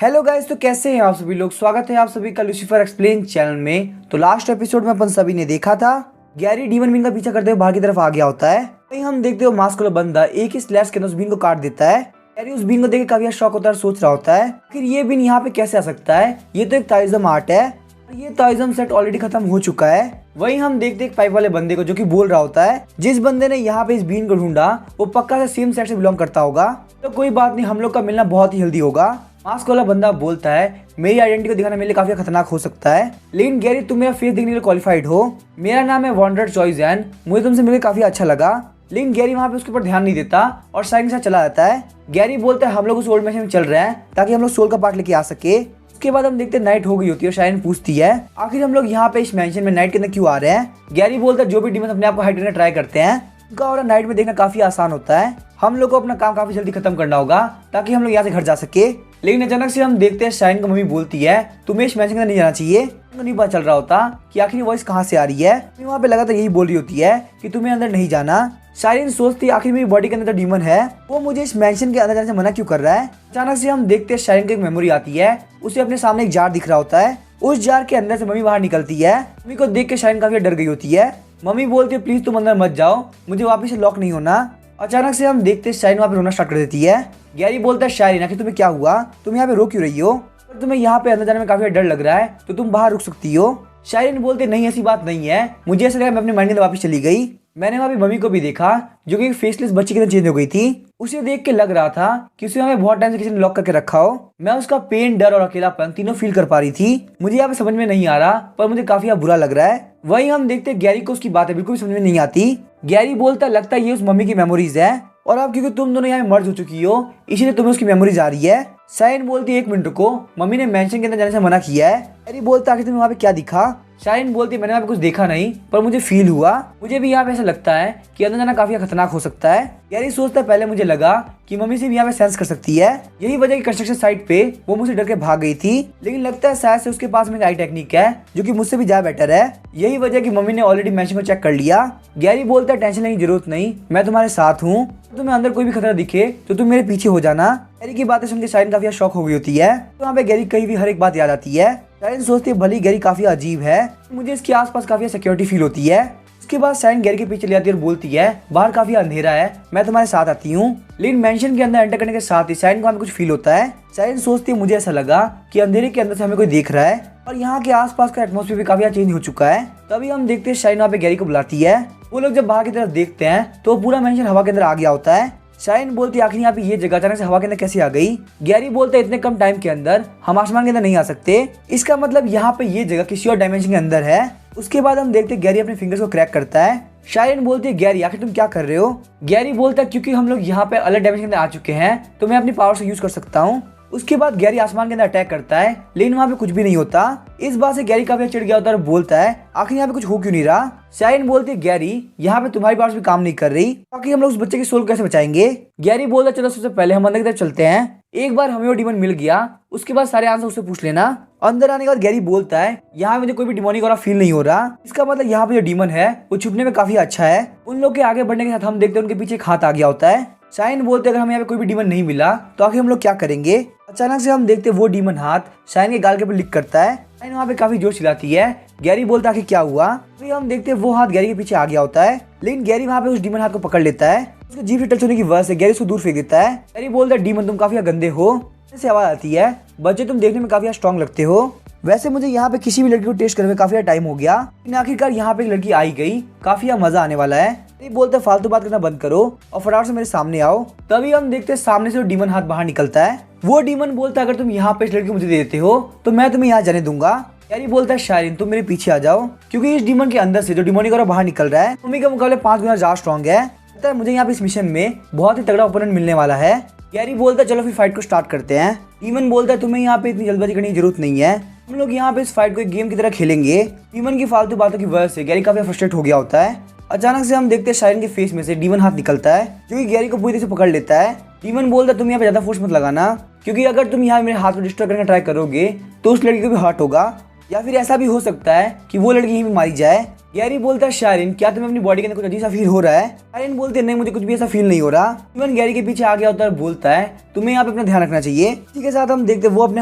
Hello guys, तो कैसे हैं आप सभी लोग। स्वागत है आप सभी का लूसीफर एक्सप्लेन चैनल में। तो लास्ट एपिसोड में अपन सभी ने देखा था गैरी डीमन बीन का पीछा करते हुए बाहर की तरफ आ गया होता है। वहीं हम देखते हो मास्क वाला बंदा एक ही स्लैश के अंदर उस बीन को काट देता है। गैरी उस बीन को देख के काफी शॉक होता है और सोच रहा होता है फिर ये बीन यहाँ पे कैसे आ सकता है। ये तो एक ताइज़म आर्ट है। ये ताइज़म सेट ऑलरेडी खत्म हो चुका है। वहीं हम देखते एक पाइप वाले बंदे को जो कि बोल रहा होता है जिस बंदे ने यहाँ पे इस बीन को ढूंढा वो पक्का से सेम सेट से बिलोंग करता होगा। तो कोई बात नहीं, हम लोग का मिलना बहुत ही जल्दी होगा। मास्क वाला बंदा बोलता है मेरी आइडेंटिटी को दिखाना मेरे लिए काफी खतरनाक हो सकता है, लेकिन गैरी तुम मेरा फेस देखने के लिए क्वालिफाइड हो। मेरा नाम है वॉन्डर्ड चॉइस, मुझे तुमसे मिलकर काफी अच्छा लगा। लेकिन गैरी वहाँ पे उसके ऊपर ध्यान नहीं देता और साइन के साथ चला जाता है। गैरी बोलता है हम लोग उस ओल्ड मशीन में चल रहे हैं ताकि हम लोग सोल का पार्ट लेके आ सके। उसके बाद हम देखते हैं नाइट हो गई होती है और शाइन पूछती है आखिर हम लोग यहाँ पे इस मैंशन में नाइट के अंदर क्यों आ रहे हैं। गैरी बोलता है जो भी डीमन अपने आप को हाइड करने ट्राई करते हैं उनका और नाइट में देखना काफी आसान होता है। हम लोग को अपना काम काफी जल्दी खत्म करना होगा ताकि हम लोग यहाँ से घर जा सके। लेकिन अचानक से हम देखते हैं शाइन को मम्मी बोलती है तुम्हें इस मैंशन के अंदर नहीं जाना चाहिए। नहीं पता चल रहा होता कि आखिर वॉइस कहाँ से आ रही है। वहाँ पे लगातार यही बोल रही होती है कि तुम्हें अंदर नहीं जाना। शाइन सोचती है आखिर मेरी बॉडी के अंदर तो डीमन है, वो मुझे इस मैंशन के अंदर जाने से मना क्यों कर रहा है। अचानक से हम देखते हैं शाइन को एक मेमोरी आती है। उसे अपने सामने एक जार दिख रहा होता है। उस जार के अंदर से मम्मी बाहर निकलती है। मम्मी को देख के शाइन काफी डर गई होती है। मम्मी बोलती है प्लीज तुम अंदर मत जाओ, मुझे वापस से लॉक नहीं होना। अचानक से हम देखते हैं शाइन वहाँ पे रोना स्टार्ट कर देती है। गैरी बोलता है शाइन आखिर तुम्हें क्या हुआ, तुम यहाँ पे रो क्यों रही हो। पर तुम्हें यहाँ पे अंदर जाने में काफी डर लग रहा है तो तुम बाहर रुक सकती हो। शाइन बोलते नहीं ऐसी बात नहीं है, मुझे ऐसा लगा मैं अपने माइंड के अंदर वापस चली गई। मैंने वहाँ पे मम्मी को भी देखा जो कि एक फेसलेस बच्ची की तरह चेंज हो गई थी। उसे देख के लग रहा था कि उसे हमें बहुत टाइम से किसी ने लॉक करके रखा हो। मैं उसका पेन, डर और अकेलापन तीनों फील कर पा रही थी। मुझे यहाँ पे समझ में नहीं आ रहा पर मुझे काफी बुरा लग रहा है। वहीं हम देखते गैरी को उसकी बातें बिल्कुल समझ में नहीं आती। गैरी बोलता लगता है ये उस मम्मी की मेमोरीज है और अब क्योंकि तुम दोनों यहाँ मर्ज हो चुकी हो इसीलिए तुम्हें उसकी मेमोरीज आ रही है। शाइन बोलती है एक मिनट को, मम्मी ने मैंशन के अंदर जाने से मना किया है। गैरी बोलता आखिर तुम्हें वहाँ पे क्या दिखा। शाइन बोलती मैंने वहाँ पे कुछ देखा नहीं पर मुझे फील हुआ, मुझे भी यहाँ पे ऐसा लगता है कि अंदर जाना काफी खतरनाक हो सकता है। गैरी सोचता है पहले मुझे लगा कि मम्मी से भी यहाँ पे सेंस कर सकती है, यही वजह की कंस्ट्रक्शन साइट पे वो मुझसे डर के भाग गई थी। लेकिन लगता है शायद से उसके पास में एक आई टेक्निक है जो कि मुझसे भी ज्यादा बेटर है, यही वजह की मम्मी ने ऑलरेडी मैंशन को चेक कर लिया। गैरी बोलता है टेंशन लेने की जरूरत नहीं, मैं तुम्हारे साथ हूँ, तुम्हें अंदर कोई भी खतरा दिखे तो तुम मेरे पीछे हो जाना। गैरी की बातें सुनकर शाइन काफी शॉक हो गई होती है। तो वहाँ पे गैरी कहीं भी हर एक बात याद आती है। शाइन सोचती है भली गैरी काफी अजीब है, मुझे इसके आसपास काफी सिक्योरिटी फील होती है। उसके बाद शाइन गैरी के पीछे ले आती है और बोलती है बाहर काफी अंधेरा है, मैं तुम्हारे साथ आती हूँ। लेकिन मेंशन के अंदर एंटर करने के साथ ही शाइन को हमें कुछ फील होता है। शाइन सोचती है मुझे ऐसा लगा कि अंधेरे के अंदर से हमें कोई देख रहा है और यहाँ के आसपास का एटमॉस्फेयर भी काफी चेंज हो चुका है। तभी हम देखते हैं शाइन वहाँ पे गैरी को बुलाती है। वो लोग जब बाहर की तरफ देखते हैं तो पूरा मेंशन हवा के अंदर आ गया होता है। शाइन बोलती है आखिर यहाँ पे ये जगह अचानक से हवा के अंदर कैसे आ गई। गैरी बोलते हैं इतने कम टाइम के अंदर हम आसमान के अंदर नहीं आ सकते, इसका मतलब यहाँ पे ये जगह किसी और डायमेंशन के अंदर है। उसके बाद हम देखते हैं गैरी अपने फिंगर्स को क्रैक करता है। शाइन बोलती है गैरी आखिर तुम क्या कर रहे हो। गैरी बोलता है क्योंकि हम लोग यहाँ पे अलग डायमेंशन के अंदर आ चुके हैं तो मैं अपनी पावर से यूज कर सकता हूँ। उसके बाद गैरी आसमान के अंदर अटैक करता है लेकिन वहाँ पे कुछ भी नहीं होता। इस बात से गैरी काफी चिढ़ गया होता है और बोलता है आखिर यहाँ पे कुछ हो क्यों नहीं रहा। शाइन बोलती है गैरी यहाँ पे तुम्हारी पावर्स भी काम नहीं कर रही, बाकी हम लोग उस बच्चे की सोल कैसे बचाएंगे। गैरी बोलता चलो सबसे पहले हम अंदर की तरफ चलते हैं, एक बार हमें वो डीमन मिल गया उसके बाद सारे आंसर उससे पूछ लेना। अंदर आने के बाद गैरी बोलता है यहाँ मुझे कोई भी डिमोनिक और फील नहीं हो रहा, इसका मतलब यहाँ पे जो डीमन है वो छुपने में काफी अच्छा है। उन लोग के आगे बढ़ने के साथ हम देखते हैं उनके पीछे एक हाथ आ गया होता है। शाइन बोलते अगर हमें यहाँ पे कोई भी डीमन नहीं मिला तो आखिर हम लोग क्या करेंगे। अचानक से हम देखते वो डीमन हाथ शाइन के गाल के ऊपर लिक करता है। शाइन वहाँ पे काफी जोर चिल्लाती है। गैरी बोलता आखिर क्या हुआ। फिर हम देखते वो हाथ गैरी के पीछे आ गया होता है लेकिन गैरी वहाँ पे उस डीमन हाथ को पकड़ लेता है। उसके जीभ से टच होने की वजह से गैरी उसको दूर फेंक देता है। गैरी बोलता है डीमन तुम काफी गंदे हो, से आवाज आती है बच्चे तुम देखने में काफी स्ट्रॉन्ग लगते हो। वैसे मुझे यहाँ पे किसी भी लड़की को टेस्ट करने में काफी टाइम हो गया, लेकिन आखिरकार यहाँ पे एक लड़की आई गई, काफी मजा आने वाला है। बोलते फालतू बात करना बंद करो और फटाफट से मेरे सामने आओ। तभी हम देखते हैं सामने से डीमन हाथ बाहर निकलता है। वो डीमन बोलता है अगर तुम यहाँ पे इस लड़की को मुझे दे देते हो तो मैं तुम्हें यहाँ जाने दूंगा। गैरी बोलता है शायरीन तुम मेरे पीछे आ जाओ, क्योंकि इस डीमन के अंदर से जो डिमोनिक और बाहर निकल रहा है मम्मी के मुकाबले 5 गुना ज्यादा स्ट्रॉन्ग है। लगता है मुझे यहाँ पे इस मिशन में बहुत ही तगड़ा ओपोनेंट मिलने वाला है। गैरी बोलता है चलो फिर फाइट को स्टार्ट करते हैं। डीमन बोलता है तुम्हें यहाँ पे इतनी जल्दबाजी करने की जरूरत नहीं है, हम लोग यहाँ पे इस फाइट को एक गेम की तरह खेलेंगे। डीमन की फालतू बातों की वजह से गैरी काफी फ्रस्ट्रेट हो गया होता है। अचानक से हम देखते हैं शायरीन के फेस में से डीमन हाथ निकलता है जो कि गैरी को पूरी तरह से पकड़ लेता है। डीमन बोलता है तुम यहाँ पे ज्यादा फोर्स मत लगाना, क्योंकि अगर तुम यहाँ मेरे हाथ को डिस्ट्रॉय करने का ट्राई करोगे तो उस लड़की को भी हर्ट होगा, या फिर ऐसा भी हो सकता है कि वो लड़की यहीं पे मारी जाए। गैरी बोलता है शायरिन क्या तुम्हें अपनी बॉडी के अंदर कुछ अजीब सा फील हो रहा है? शायरिन बोलते नहीं मुझे कुछ भी ऐसा फील नहीं हो रहा। डीमन गैरी के पीछे आ गया होता है और बोलता है तुम्हें यहाँ पे अपना ध्यान रखना चाहिए। इसी के साथ हम देखते वो अपने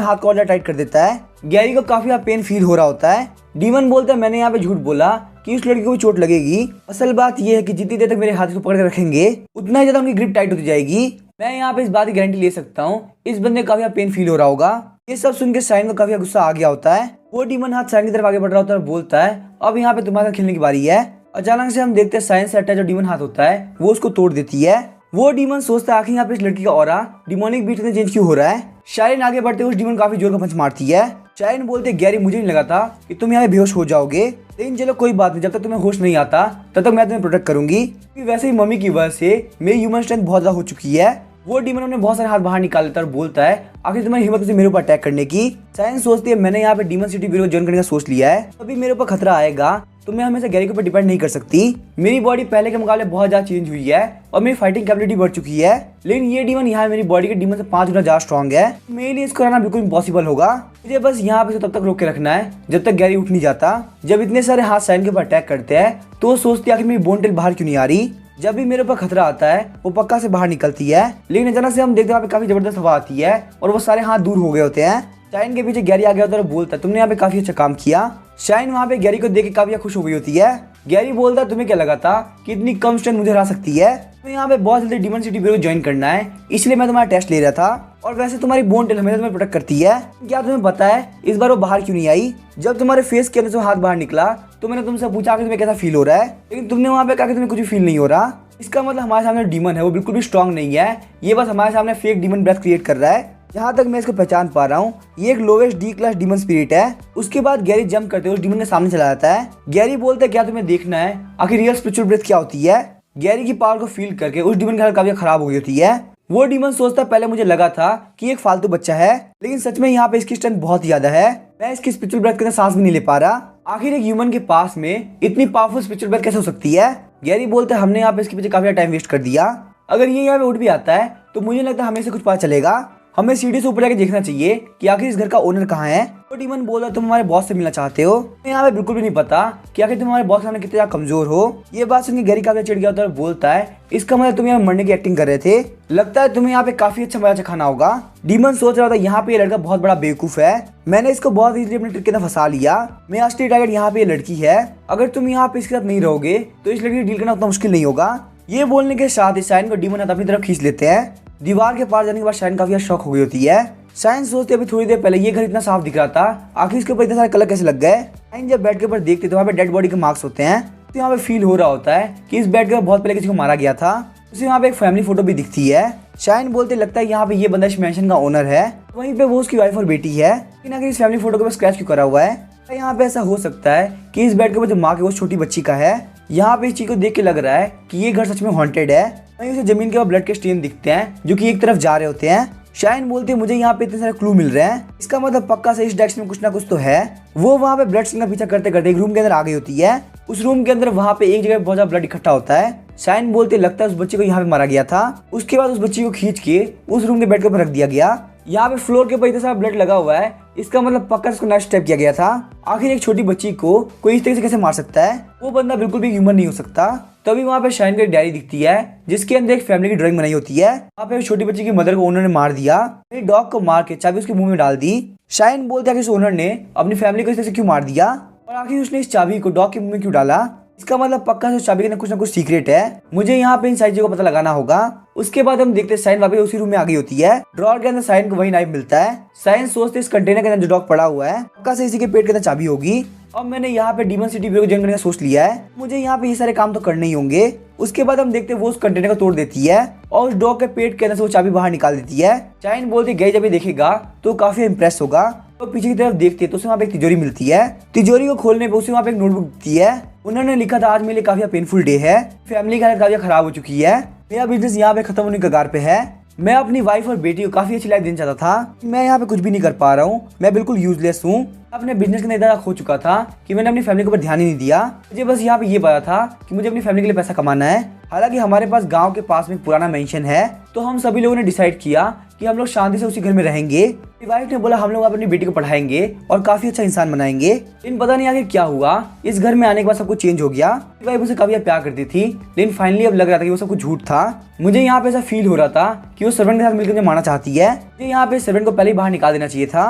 हाथ को और टाइट कर देता है। गैरी को काफी पेन फील हो रहा होता है। डीमन बोलता है मैंने यहाँ पे झूठ बोला कि उस लड़की को चोट लगेगी। असल बात यह है कि जितनी देर तक मेरे हाथ को पकड़ कर रखेंगे उतना ही ज्यादा उनकी ग्रिप टाइट होती जाएगी। मैं यहाँ पे इस बात की गारंटी ले सकता हूँ इस बंदे काफी पेन फील हो रहा होगा। ये सब सुन के शायरिन को काफी गुस्सा आ गया होता है। वो डीमन हाथ शायरिन की तरफ आगे बढ़ रहा होता है और बोलता है अब यहाँ पे तुम्हारा खेलने की बारी है। अचानक से हम देखते हैं शायरिन से अटैच जो डीमन हाथ होता है वो उसको तोड़ देती है। वो डीमन सोचता है आखिर यहाँ पे इस लड़की का ऑरा डिमोनिक बीट में चेंज क्यों हो रहा है। शायरिन आगे बढ़ते उस डीमन काफी जोर का पंच मारती है। शायरिन बोलते गैरी मुझे नहीं लगा था कि तुम यहाँ बेहोश हो जाओगे, लेकिन चलो कोई बात नहीं, जब तक तुम्हें होश नहीं आता तब तक मैं तुम्हें प्रोटेक्ट करूंगी। वैसे ही मम्मी की वजह से मेरी ह्यूमन स्ट्रेंथ बहुत ज्यादा हो चुकी है। वो डीमन ने बहुत सारे हाथ बाहर निकाल लेता है और बोलता है आखिर तुम्हारी हिम्मत से मेरे ऊपर अटैक करने की। शायरिन सोचती है मैंने यहाँ पे डीमन सिटी ब्यूरो ज्वाइन करने का सोच लिया है, अभी मेरे ऊपर खतरा आएगा तो मैं हमेशा गैरी के ऊपर डिपेंड नहीं कर सकती। मेरी बॉडी पहले के मुकाबले बहुत ज्यादा चेंज हुई है और मेरी फाइटिंग कैपेबिलिटी बढ़ चुकी है, लेकिन ये डीमन यहाँ मेरी बॉडी के डीमन से 5 गुना ज्यादा स्ट्रॉन्ग है। मेरे लिए इसको रहना बिल्कुल इम्पॉसिबल होगा। मुझे बस यहाँ पे तब तक रोक के रखना है जब तक गैरी उठ नहीं जाता। जब इतने सारे हाथ शायरिन के ऊपर अटैक करते हैं तो वो सोचती है कि मेरी बोन टेल बाहर क्यों नहीं आ रही। जब भी मेरे ऊपर खतरा आता है वो पक्का से बाहर निकलती है, लेकिन अचानक से हम देखते हैं वहाँ पे काफी जबरदस्त हवा आती है और वो सारे हाथ दूर हो गए होते हैं। शायरिन के पीछे गैरी आ गया होता है और बोलता है तुमने यहाँ पे काफी अच्छा काम किया। शायरिन वहाँ पे गैरी को देख के काफी खुश हो गई होती है। गैरी बोलता है तुम्हें क्या लगा था कि इतनी कम स्ट्रेंथ मुझे हरा सकती है? तुम्हें यहाँ पे बहुत जल्दी डीमन सिटी ब्यूरो ज्वाइन करना है, इसलिए मैं तुम्हारा टेस्ट ले रहा था। और वैसे तुम्हारी बोन टेल हमेशा तुम्हें प्रोटेक्ट करती है। क्या तुम्हें पता है इस बार वो बाहर क्यों नहीं आई? जब तुम्हारे फेस के अंदर से हाथ बाहर निकला तो मैंने तुमसे पूछा कि तुम्हें कैसा फील हो रहा है, लेकिन तुमने वहाँ पे कहा कि तुम्हें कुछ भी फील नहीं हो रहा। इसका मतलब हमारे सामने डीमन है वो बिल्कुल भी स्ट्रॉन्ग नहीं है, ये बस हमारे सामने फेक डीमन ब्रेथ क्रिएट कर रहा है। जहाँ तक मैं इसको पहचान पा रहा हूँ ये एक lowest D class demon spirit है। उसके बाद गैरी जंप करते हुए उस डीमन के सामने चला जाता है। गैरी बोलता है क्या तुम्हें देखना है आखिर रियल स्पिरिचुअल ब्रेथ क्या होती है? गैरी की पावर को फील करके उस डीमन की हालत काफी खराब हो गई होती है। वो डीमन सोचता है पहले मुझे लगा था कि एक फालतू बच्चा है, लेकिन सच में यहाँ पे इसकी स्ट्रेंथ बहुत ज्यादा है। मैं इसकी स्पिरिचुअल ब्रेथ के अंदर सांस भी नहीं ले पा रहा। आखिर एक ह्यूमन के पास में इतनी पावरफुल स्पिरिचुअल ब्रेथ कैसे हो सकती है? गैरी बोलता है हमने यहाँ पे इसके पीछे काफी टाइम वेस्ट कर दिया। अगर ये यहाँ पे उठ भी आता है तो मुझे लगता है हमें से कुछ पता चलेगा। हमें सीढ़ी से ऊपर जाके देखना चाहिए कि आखिर इस घर का ओनर कहाँ है। तो डीमन बोला तुम हमारे बॉस से मिलना चाहते हो? यहाँ पे बिल्कुल भी नहीं पता कि आखिर तुम हमारे बॉस के सामने कितने ज्यादा कमजोर हो। ये बात सुन के गैरी काफी चिढ़ गया होता है और बोलता है इसका मतलब तुम यहाँ मरने की एक्टिंग कर रहे थे, लगता है तुम्हें यहाँ पे काफी अच्छा मजा खाना होगा। डीमन सोच रहा था यहाँ पे ये लड़का बहुत बड़ा बेवकूफ है, मैंने इसको बहुत इजीली अपने ट्रिक के अंदर फंसा लिया। मेरा असली टारगेट यहाँ पे ये लड़की है, अगर तुम यहाँ पे इसके साथ नहीं रहोगे तो इस लड़की डील करना उतना मुश्किल नहीं होगा। ये बोलने के साथ ही शायरिन को डीमन अपनी तरफ खींच लेते हैं। दीवार के पार जाने के बाद शायरिन काफी शॉक हो गई होती है। शायरिन सोचती अभी थोड़ी देर पहले ये घर इतना साफ दिख रहा था, आखिर इसके ऊपर इतने सारे कलर कैसे लग गए। शायरिन जब बेड के ऊपर देखते तो वहाँ पे डेड बॉडी के मार्क्स होते हैं, तो यहाँ पे फील हो रहा होता है कि इस बेड के ऊपर बहुत पहले किसी को मारा गया था। उसे यहाँ पे एक फैमिली फोटो भी दिखती है। शायरिन बोलते लगता है यहाँ पे ये बंदा इस मैंशन का ओनर है, वहीं पे वो उसकी वाइफ और बेटी है, लेकिन आखिर इस फैमिली फोटो के ऊपर स्क्रैच क्यों करा हुआ है? यहाँ पे ऐसा हो सकता है कि इस बेड के ऊपर जो माँ की वो छोटी बच्ची का है। यहाँ पे इस चीज को देख के लग रहा है कि ये घर सच में हॉन्टेड है। वहीं उसे जमीन के ऊपर ब्लड के स्टेन दिखते हैं जो कि एक तरफ जा रहे होते हैं। शायरिन बोलती है मुझे यहाँ पे इतने सारे क्लू मिल रहे हैं, इसका मतलब पक्का से इस डायरेक्शन में कुछ ना कुछ तो है। वो वहाँ पे ब्लड का पीछा करते करते एक रूम के अंदर आ गई होती है। उस रूम के अंदर वहाँ पे एक जगह बहुत ज्यादा ब्लड इकट्ठा होता है। शायरिन बोलते लगता है उस बच्चे को यहाँ पे मारा गया था। उसके बाद उस बच्ची को खींच के उस रूम के बेड के ऊपर रख दिया गया। यहाँ पे फ्लोर के ऊपर इतना सारा ब्लड लगा हुआ है, इसका मतलब पक्का इसको नेक्स्ट स्टेप किया गया था। आखिर एक छोटी बच्ची को कोई इस तरीके से कैसे मार सकता है? वो बंदा बिल्कुल भी ह्यूमन नहीं हो सकता। तभी वहाँ पे शायरिन की एक डायरी दिखती है जिसके अंदर एक फैमिली की ड्राइंग बनाई होती है। वहाँ पे छोटी बच्ची की मदर को ओनर ने मार दिया, एक डॉग को मार के चाबी उसके मुंह में डाल दी। शायरिन बोलता है कि इस ओनर ने अपनी फैमिली को इस तरह से क्यों मार दिया और आखिर उसने इस चाबी को डॉग के मुंह में क्यों डाला? इसका मतलब पक्का से चाबी के अंदर कुछ ना कुछ सीक्रेट है। मुझे यहाँ पे इन सारी चीजों का पता लगाना होगा। उसके बाद हम देखते हैं शायरिन वापस उसी रूम में आ गई होती है। ड्रॉअर के अंदर शायरिन को वही नाइफ मिलता है। शायरिन सोचते इस कंटेनर के अंदर जो डॉग पड़ा हुआ है पक्का से इसी के पेट के अंदर चाबी होगी। अब मैंने यहाँ पे डीमन सिटी ब्यूरो ज्वाइन करने का सोच लिया है, मुझे यहाँ पे ये सारे काम तो करने ही होंगे। उसके बाद हम देखते हैं वो उस कंटेनर को तोड़ देती है और उस डॉग के पेट के अंदर से वो चाबी बाहर निकाल देती है। शायरिन बोलती गई जब ये देखेगा तो काफी इंप्रेस होगा। तो पीछे की तरफ देखते तो उसे वहाँ पे एक तिजोरी मिलती है। तिजोरी को खोलने पे उसे वहाँ पे एक नोटबुक दिखती है। उन्होंने लिखा था आज मेरे लिए काफी पेनफुल डे है, फैमिली की हालत काफी खराब हो चुकी है, मेरा बिजनेस यहाँ पे खत्म होने के कगार पे है, मैं अपनी वाइफ और बेटी को काफी अच्छी लाइफ देना चाहता था, मैं यहाँ पे कुछ भी नहीं कर पा रहा हूँ, मैं बिल्कुल यूजलेस हूँ, अपने बिजनेस के अंदर इतना खो चुका था कि मैंने अपनी फैमिली के ऊपर ध्यान ही नहीं दिया। मुझे बस यहाँ पे ये पता था कि मुझे अपनी फैमिली के लिए पैसा कमाना है। हालांकि हमारे पास गांव के पास में पुराना मेंशन है, तो हम सभी लोगों ने डिसाइड किया कि हम लोग शांति से उसी घर में रहेंगे। मेरी वाइफ ने बोला हम लोग अपनी बेटी को पढ़ाएंगे और काफी अच्छा इंसान बनाएंगे। लेकिन पता नहीं आगे क्या हुआ, इस घर में आने के बाद सब कुछ चेंज हो गया। मेरी वाइफ मुझे काफी प्यार करती थी, लेकिन फाइनली अब लग रहा था कि वो सब कुछ झूठ था। मुझे यहाँ पे ऐसा फील हो रहा था कि वो सर्वेंट के साथ मिलकर मुझे मारना चाहती है। मुझे यहाँ पे सर्वेंट को पहले ही बाहर निकाल देना चाहिए था।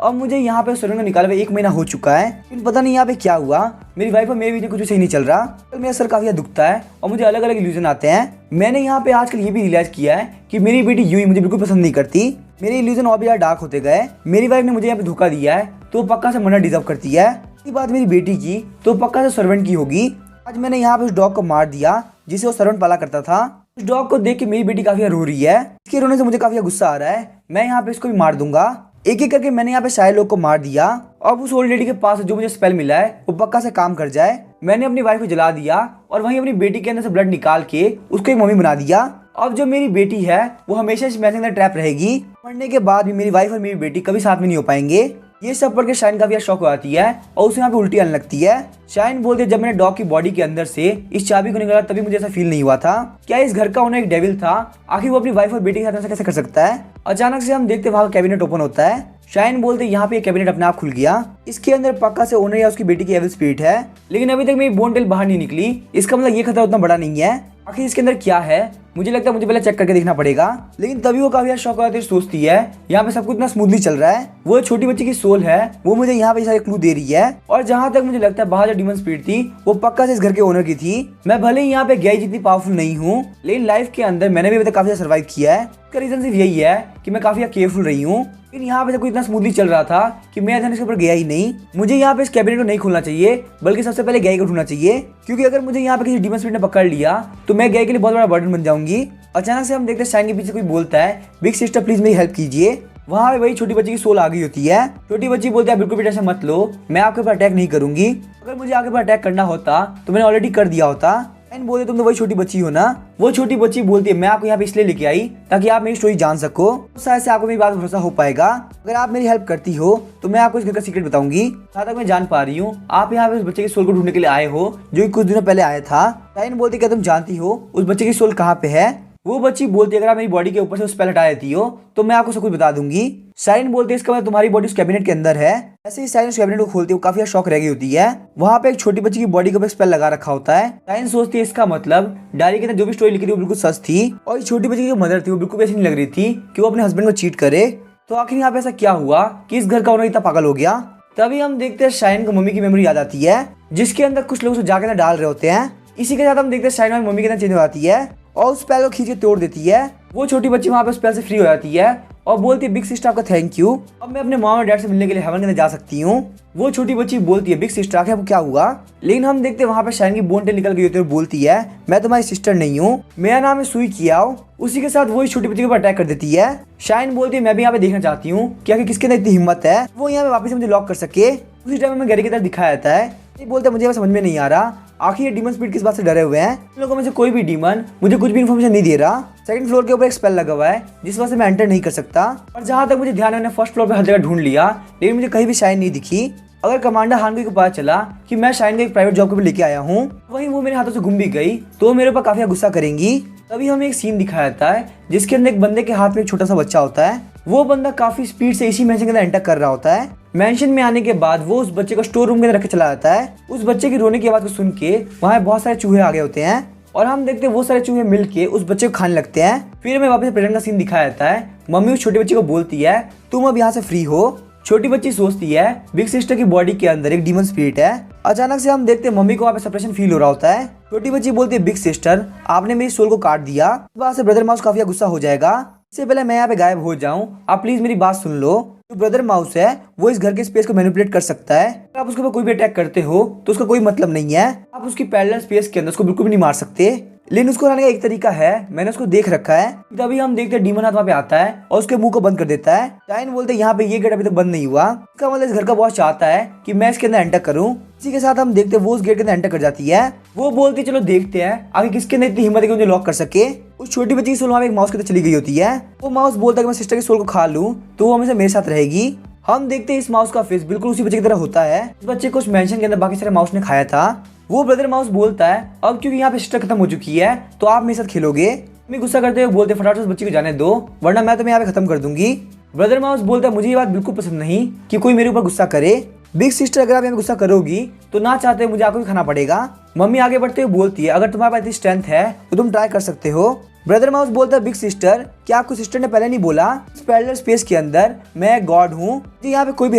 अब मुझे यहाँ पे सर्वेंट को निकाले हुए 1 महीना हो चुका है, लेकिन पता नहीं यहाँ पे क्या हुआ। मेरी वाइफ और मेरे बीच में कुछ सही नहीं चल रहा। मेरा सर काफी दुखता है और मुझे अलग अलग इल्यूजन आते हैं। मैंने यहाँ पे आजकल ये भी रियलाइज किया है कि मेरी बेटी यूं ही मुझे बिल्कुल पसंद नहीं करती। मेरे इल्यूजन और भी ज्यादा डार्क होते गए। मेरी वाइफ ने मुझे यहाँ पे धोखा दिया है तो पक्का से मरना डिजर्व करती है। ये बात मेरी बेटी की तो पक्का से सर्वेंट की होगी। आज मैंने यहाँ पे उस डॉग को मार दिया जिसे वो सर्वेंट पाला करता था। उस डॉग को देख के मेरी बेटी काफी रो रही है। इसके रोने से मुझे काफी गुस्सा आ रहा है। मैं यहाँ पे इसको भी मार दूंगा। एक एक करके मैंने यहाँ पे सारे लोग को मार दिया। अब उस ओल्ड लेडी के पास जो मुझे स्पेल मिला है वो पक्का से काम कर जाए। मैंने अपनी वाइफ को जला दिया और वहीं अपनी बेटी के अंदर से ब्लड निकाल के उसको एक मम्मी बना दिया। अब जो मेरी बेटी है वो हमेशा इस मैच के अंदर ट्रैप रहेगी। मरने के बाद भी मेरी वाइफ और मेरी बेटी कभी साथ में नहीं हो पाएंगे। ये सब पढ़ के शाइन काफी शौक हो जाती है और उसे यहाँ पे उल्टी आने लगती है। शाइन बोलते जब मैंने डॉग की बॉडी के अंदर से इस चाबी को निकाला तभी मुझे ऐसा फील नहीं हुआ था। क्या इस घर का ओनर एक डेविल था? आखिर वो अपनी वाइफ और बेटी के साथ ऐसा कैसे कर सकता है? अचानक से हम देखते वहां कैबिनेट ओपन होता है। शाइन बोलते यहाँ पे कैबिनेट अपने आप खुल गया। इसके अंदर पक्का से ओनर या उसकी बेटी की एविल स्पिरिट है, लेकिन अभी तक मेरी बोन टेल बाहर नहीं निकली। इसका मतलब ये खतरा उतना बड़ा नहीं है। आखिर इसके अंदर क्या है? मुझे लगता है मुझे पहले चेक करके देखना पड़ेगा। लेकिन तभी वो काफी शौक हो जाती है, सोचती है यहाँ पे सब कुछ इतना स्मूथली चल रहा है। वो छोटी बच्ची की सोल है, वो मुझे यहाँ पे सारे क्लू दे रही है। और जहाँ तक मुझे लगता है बाहर जो डीमन स्पिरिट थी वो पक्का से इस घर के ओनर की थी। मैं भले ही यहाँ पे गई जितनी पावरफुल नहीं हूँ, लेकिन लाइफ के अंदर मैंने भी अभी तक काफी सर्वाइव किया है। इसका रीजन सिर्फ यही है कि मैं काफी केयरफुल रही हूँ। लेकिन यहाँ पे सब कुछ इतना स्मूथली चल रहा था कि मैं ध्यान इसके ऊपर गया ही नहीं। मुझे यहाँ पे इस कैबिनेट को नहीं खोलना चाहिए, बल्कि सबसे पहले गई को ढूंढना चाहिए, क्योंकि अगर मुझे यहाँ पे किसी डीमन स्पिरिट ने पकड़ लिया तो मैं गई के लिए बहुत बड़ा बर्डन बन जाऊंगी। अचानक से हम देखते हैं शाइन के पीछे कोई बोलता है बिग सिस्टर प्लीज मेरी हेल्प कीजिए। वहाँ पे वही छोटी बच्ची की सोल आ गई होती है। छोटी बच्ची बोलती है बिल्कुल भी टेंशन मत लो, मैं आपके ऊपर अटैक नहीं करूंगी। अगर मुझे आपके ऊपर अटैक करना होता तो मैंने ऑलरेडी कर दिया होता। शाइन बोलते तुम तो वही छोटी बच्ची हो ना। वो छोटी बच्ची बोलती है मैं आपको यहाँ पे इसलिए लेके आई ताकि आप मेरी स्टोरी जान सको, शायद से आपको मेरी बात पर भरोसा हो पाएगा। अगर आप मेरी हेल्प करती हो तो मैं आपको इस घर का सीक्रेट बताऊंगी। जहाँ तक मैं जान पा रही हूँ आप यहाँ पे उस बच्चे की सोल को ढूंढने के लिए आए हो जो कुछ दिनों पहले आया था। शाइन बोलती क्या तुम जानती हो उस बच्चे की सोल कहाँ पे है? वो बच्ची बोलती है अगर आप मेरी बॉडी के ऊपर से उस स्पेल हटा देती हो तो मैं आपको सब कुछ बता दूंगी। शाइन बोलते इसका मतलब तुम्हारी बॉडी उस कैबिनेट के अंदर है। ऐसे ही शाइन उस कैबिनेट को खोलती है, काफी शौक रह गई होती है। वहाँ पे एक छोटी बच्ची की बॉडी के ऊपर स्पेल लगा रखा होता है। शाइन सोचती है इसका मतलब डायरी के अंदर जो भी स्टोरी लिखी थी वो बिल्कुल सच थी और इस छोटी बच्ची की जो मदर थी वो बिल्कुल ऐसी नहीं लग रही थी कि वो अपने हस्बैंड को चीट करे। तो आखिर यहाँ पे ऐसा क्या हुआ कि इस घर का ओनर इतना पागल हो गया? तभी हम देखते हैं शाइन को मम्मी की मेमोरी याद आती है जिसके अंदर कुछ लोग जाके अंदर डाल रहे होते हैं। इसी के साथ हम देखते हैं शाइन और मम्मी के अंदर चेंज हो जाती है और उस स्पेल को खींच के तोड़ देती है। वो छोटी बच्ची वहाँ पे स्पेल से फ्री हो जाती है और बोलती है बिग सिस्टर आपका थैंक यू, अब मैं अपने मॉम और डैड से मिलने के लिए हेवन के अंदर जा सकती हूँ। वो छोटी बच्ची बोलती है बिग सिस्टर आखिर आपको क्या हुआ? लेकिन हम देखते हैं वहाँ पे शाइन की बोन टेल निकल गई होती है और बोलती है मैं तुम्हारी सिस्टर नहीं हूँ, मेरा नाम है सुई कियाओ। उसी के साथ वो इस छोटी बच्ची के ऊपर अटैक कर देती है। शाइन बोलती है मैं भी यहाँ पे देखना चाहती हूँ कि आखिर किसके अंदर इतनी हिम्मत है वो यहाँ पे वापस मुझे लॉक कर सके। उसी टाइम में गैरी की तरफ दिखाया जाता है। ये बोलते हैं मुझे समझ में नहीं आ रहा आखिर ये डीमन स्पिरिट किस बात से डरे हुए हैं। इन लोगों में से कोई भी डीमन मुझे कुछ भी इन्फॉर्मेशन नहीं दे रहा। सेकंड फ्लोर के ऊपर एक स्पेल लगा हुआ है जिस वजह से मैं एंटर नहीं कर सकता। और जहां तक मुझे ध्यान है मैंने फर्स्ट फ्लोर पे हर जगह ढूंढ लिया लेकिन मुझे कहीं भी शाइन नहीं दिखी। अगर कमांडर हानगी को पता चला कि मैं शाइन को एक प्राइवेट जॉब के भी लेके आया हूँ वहीं वो मेरे हाथों से गुम भी गई तो मेरे ऊपर काफी गुस्सा करेंगी। तभी हमें एक सीन दिखाया जाता है जिसके अंदर एक बंदे के हाथ में एक छोटा सा बच्चा होता है। वो बंदा काफी स्पीड से इसी मैंशन के अंदर एंटर कर रहा होता है। मैंशन में आने के बाद वो उस बच्चे को स्टोर रूम के अंदर रख के चला जाता है। उस बच्चे की रोने की आवाज को सुन के वहाँ बहुत सारे चूहे आ गए होते हैं और हम देखते हैं वो सारे चूहे मिलके उस बच्चे को खाने लगते हैं। फिर हमें वापस प्रेजेंट का सीन दिखाया जाता है। मम्मी उस छोटी बच्ची को बोलती है तुम अब यहाँ से फ्री हो। छोटी बच्ची सोचती है बिग सिस्टर की बॉडी के अंदर एक डीमन स्पिरिट है। अचानक से हम देखते हैं मम्मी को वहाँ पे सेपरेशन फील हो रहा होता है। छोटी बच्ची बोलती है बिग सिस्टर आपने मेरी सोल को काट दिया। इस बात से ब्रदर माउस काफी गुस्सा हो जाएगा। इससे पहले मैं यहाँ पे गायब हो जाऊं आप प्लीज मेरी बात सुन लो। जो ब्रदर माउस है वो इस घर के स्पेस को मैनिपुलेट कर सकता है। अगर आप उसके ऊपर कोई भी अटैक करते हो तो उसका कोई मतलब नहीं है। आप उसकी पैरेलल स्पेस के अंदर उसको बिल्कुल भी नहीं मार सकते। लेकिन उसको हराने का एक तरीका है, मैंने उसको देख रखा है। तभी हम देखते हैं डीमन हाथ वहाँ पे आता है और उसके मुंह को बंद कर देता है। शाइन बोलते हैं यहाँ पे ये गेट अभी तक बंद नहीं हुआ। इसका मतलब इस घर का बॉस चाहता है कि मैं इसके अंदर एंटर करूँ। इसी के साथ हम देखते हैं वो उस गेट के अंदर एंटर कर जाती है। वो बोलती है चलो देखते हैं आगे किसके अंदर इतनी हिम्मत है कि मुझे लॉक कर सके। उस छोटी बच्ची की सोल वहाँ पे एक माउस के अंदर चली गई होती है। वो माउस बोलता है कि मैं सिस्टर की सोल को खा लूँ तो वो हमेशा मेरे साथ रहेगी। हम देखते हैं इस माउस का फेस बिल्कुल उसी बच्चे की तरह होता है। इस बच्चे को उस मेंशन के अंदर बाकी सारे माउस ने खाया था। वो ब्रदर माउस बोलता है अब क्योंकि यहाँ पे सिस्टर खत्म हो चुकी है तो आप मेरे साथ खेलोगे। मम्मी गुस्सा करते हुए बोलते फटाफट उस बच्ची को जाने दो वरना मैं तुम्हें यहाँ पे खत्म कर दूंगी। ब्रदर माउस बोलता है मुझे ये बात बिल्कुल पसंद नहीं कि कोई मेरे ऊपर गुस्सा करे। बिग सिस्टर अगर आप यहाँ पे गुस्सा करोगी तो ना चाहते मुझे आपको भी खाना पड़ेगा। मम्मी आगे बढ़ते हुए बोलती है अगर तुम्हारे पास इतनी स्ट्रेंथ है तो तुम ट्राई कर सकते हो। ब्रदर माउस बोलता है बिग सिस्टर क्या आपको सिस्टर ने पहले नहीं बोला इस पैरेलल स्पेस के अंदर मैं गॉड हूँ, मुझे यहाँ पे कोई भी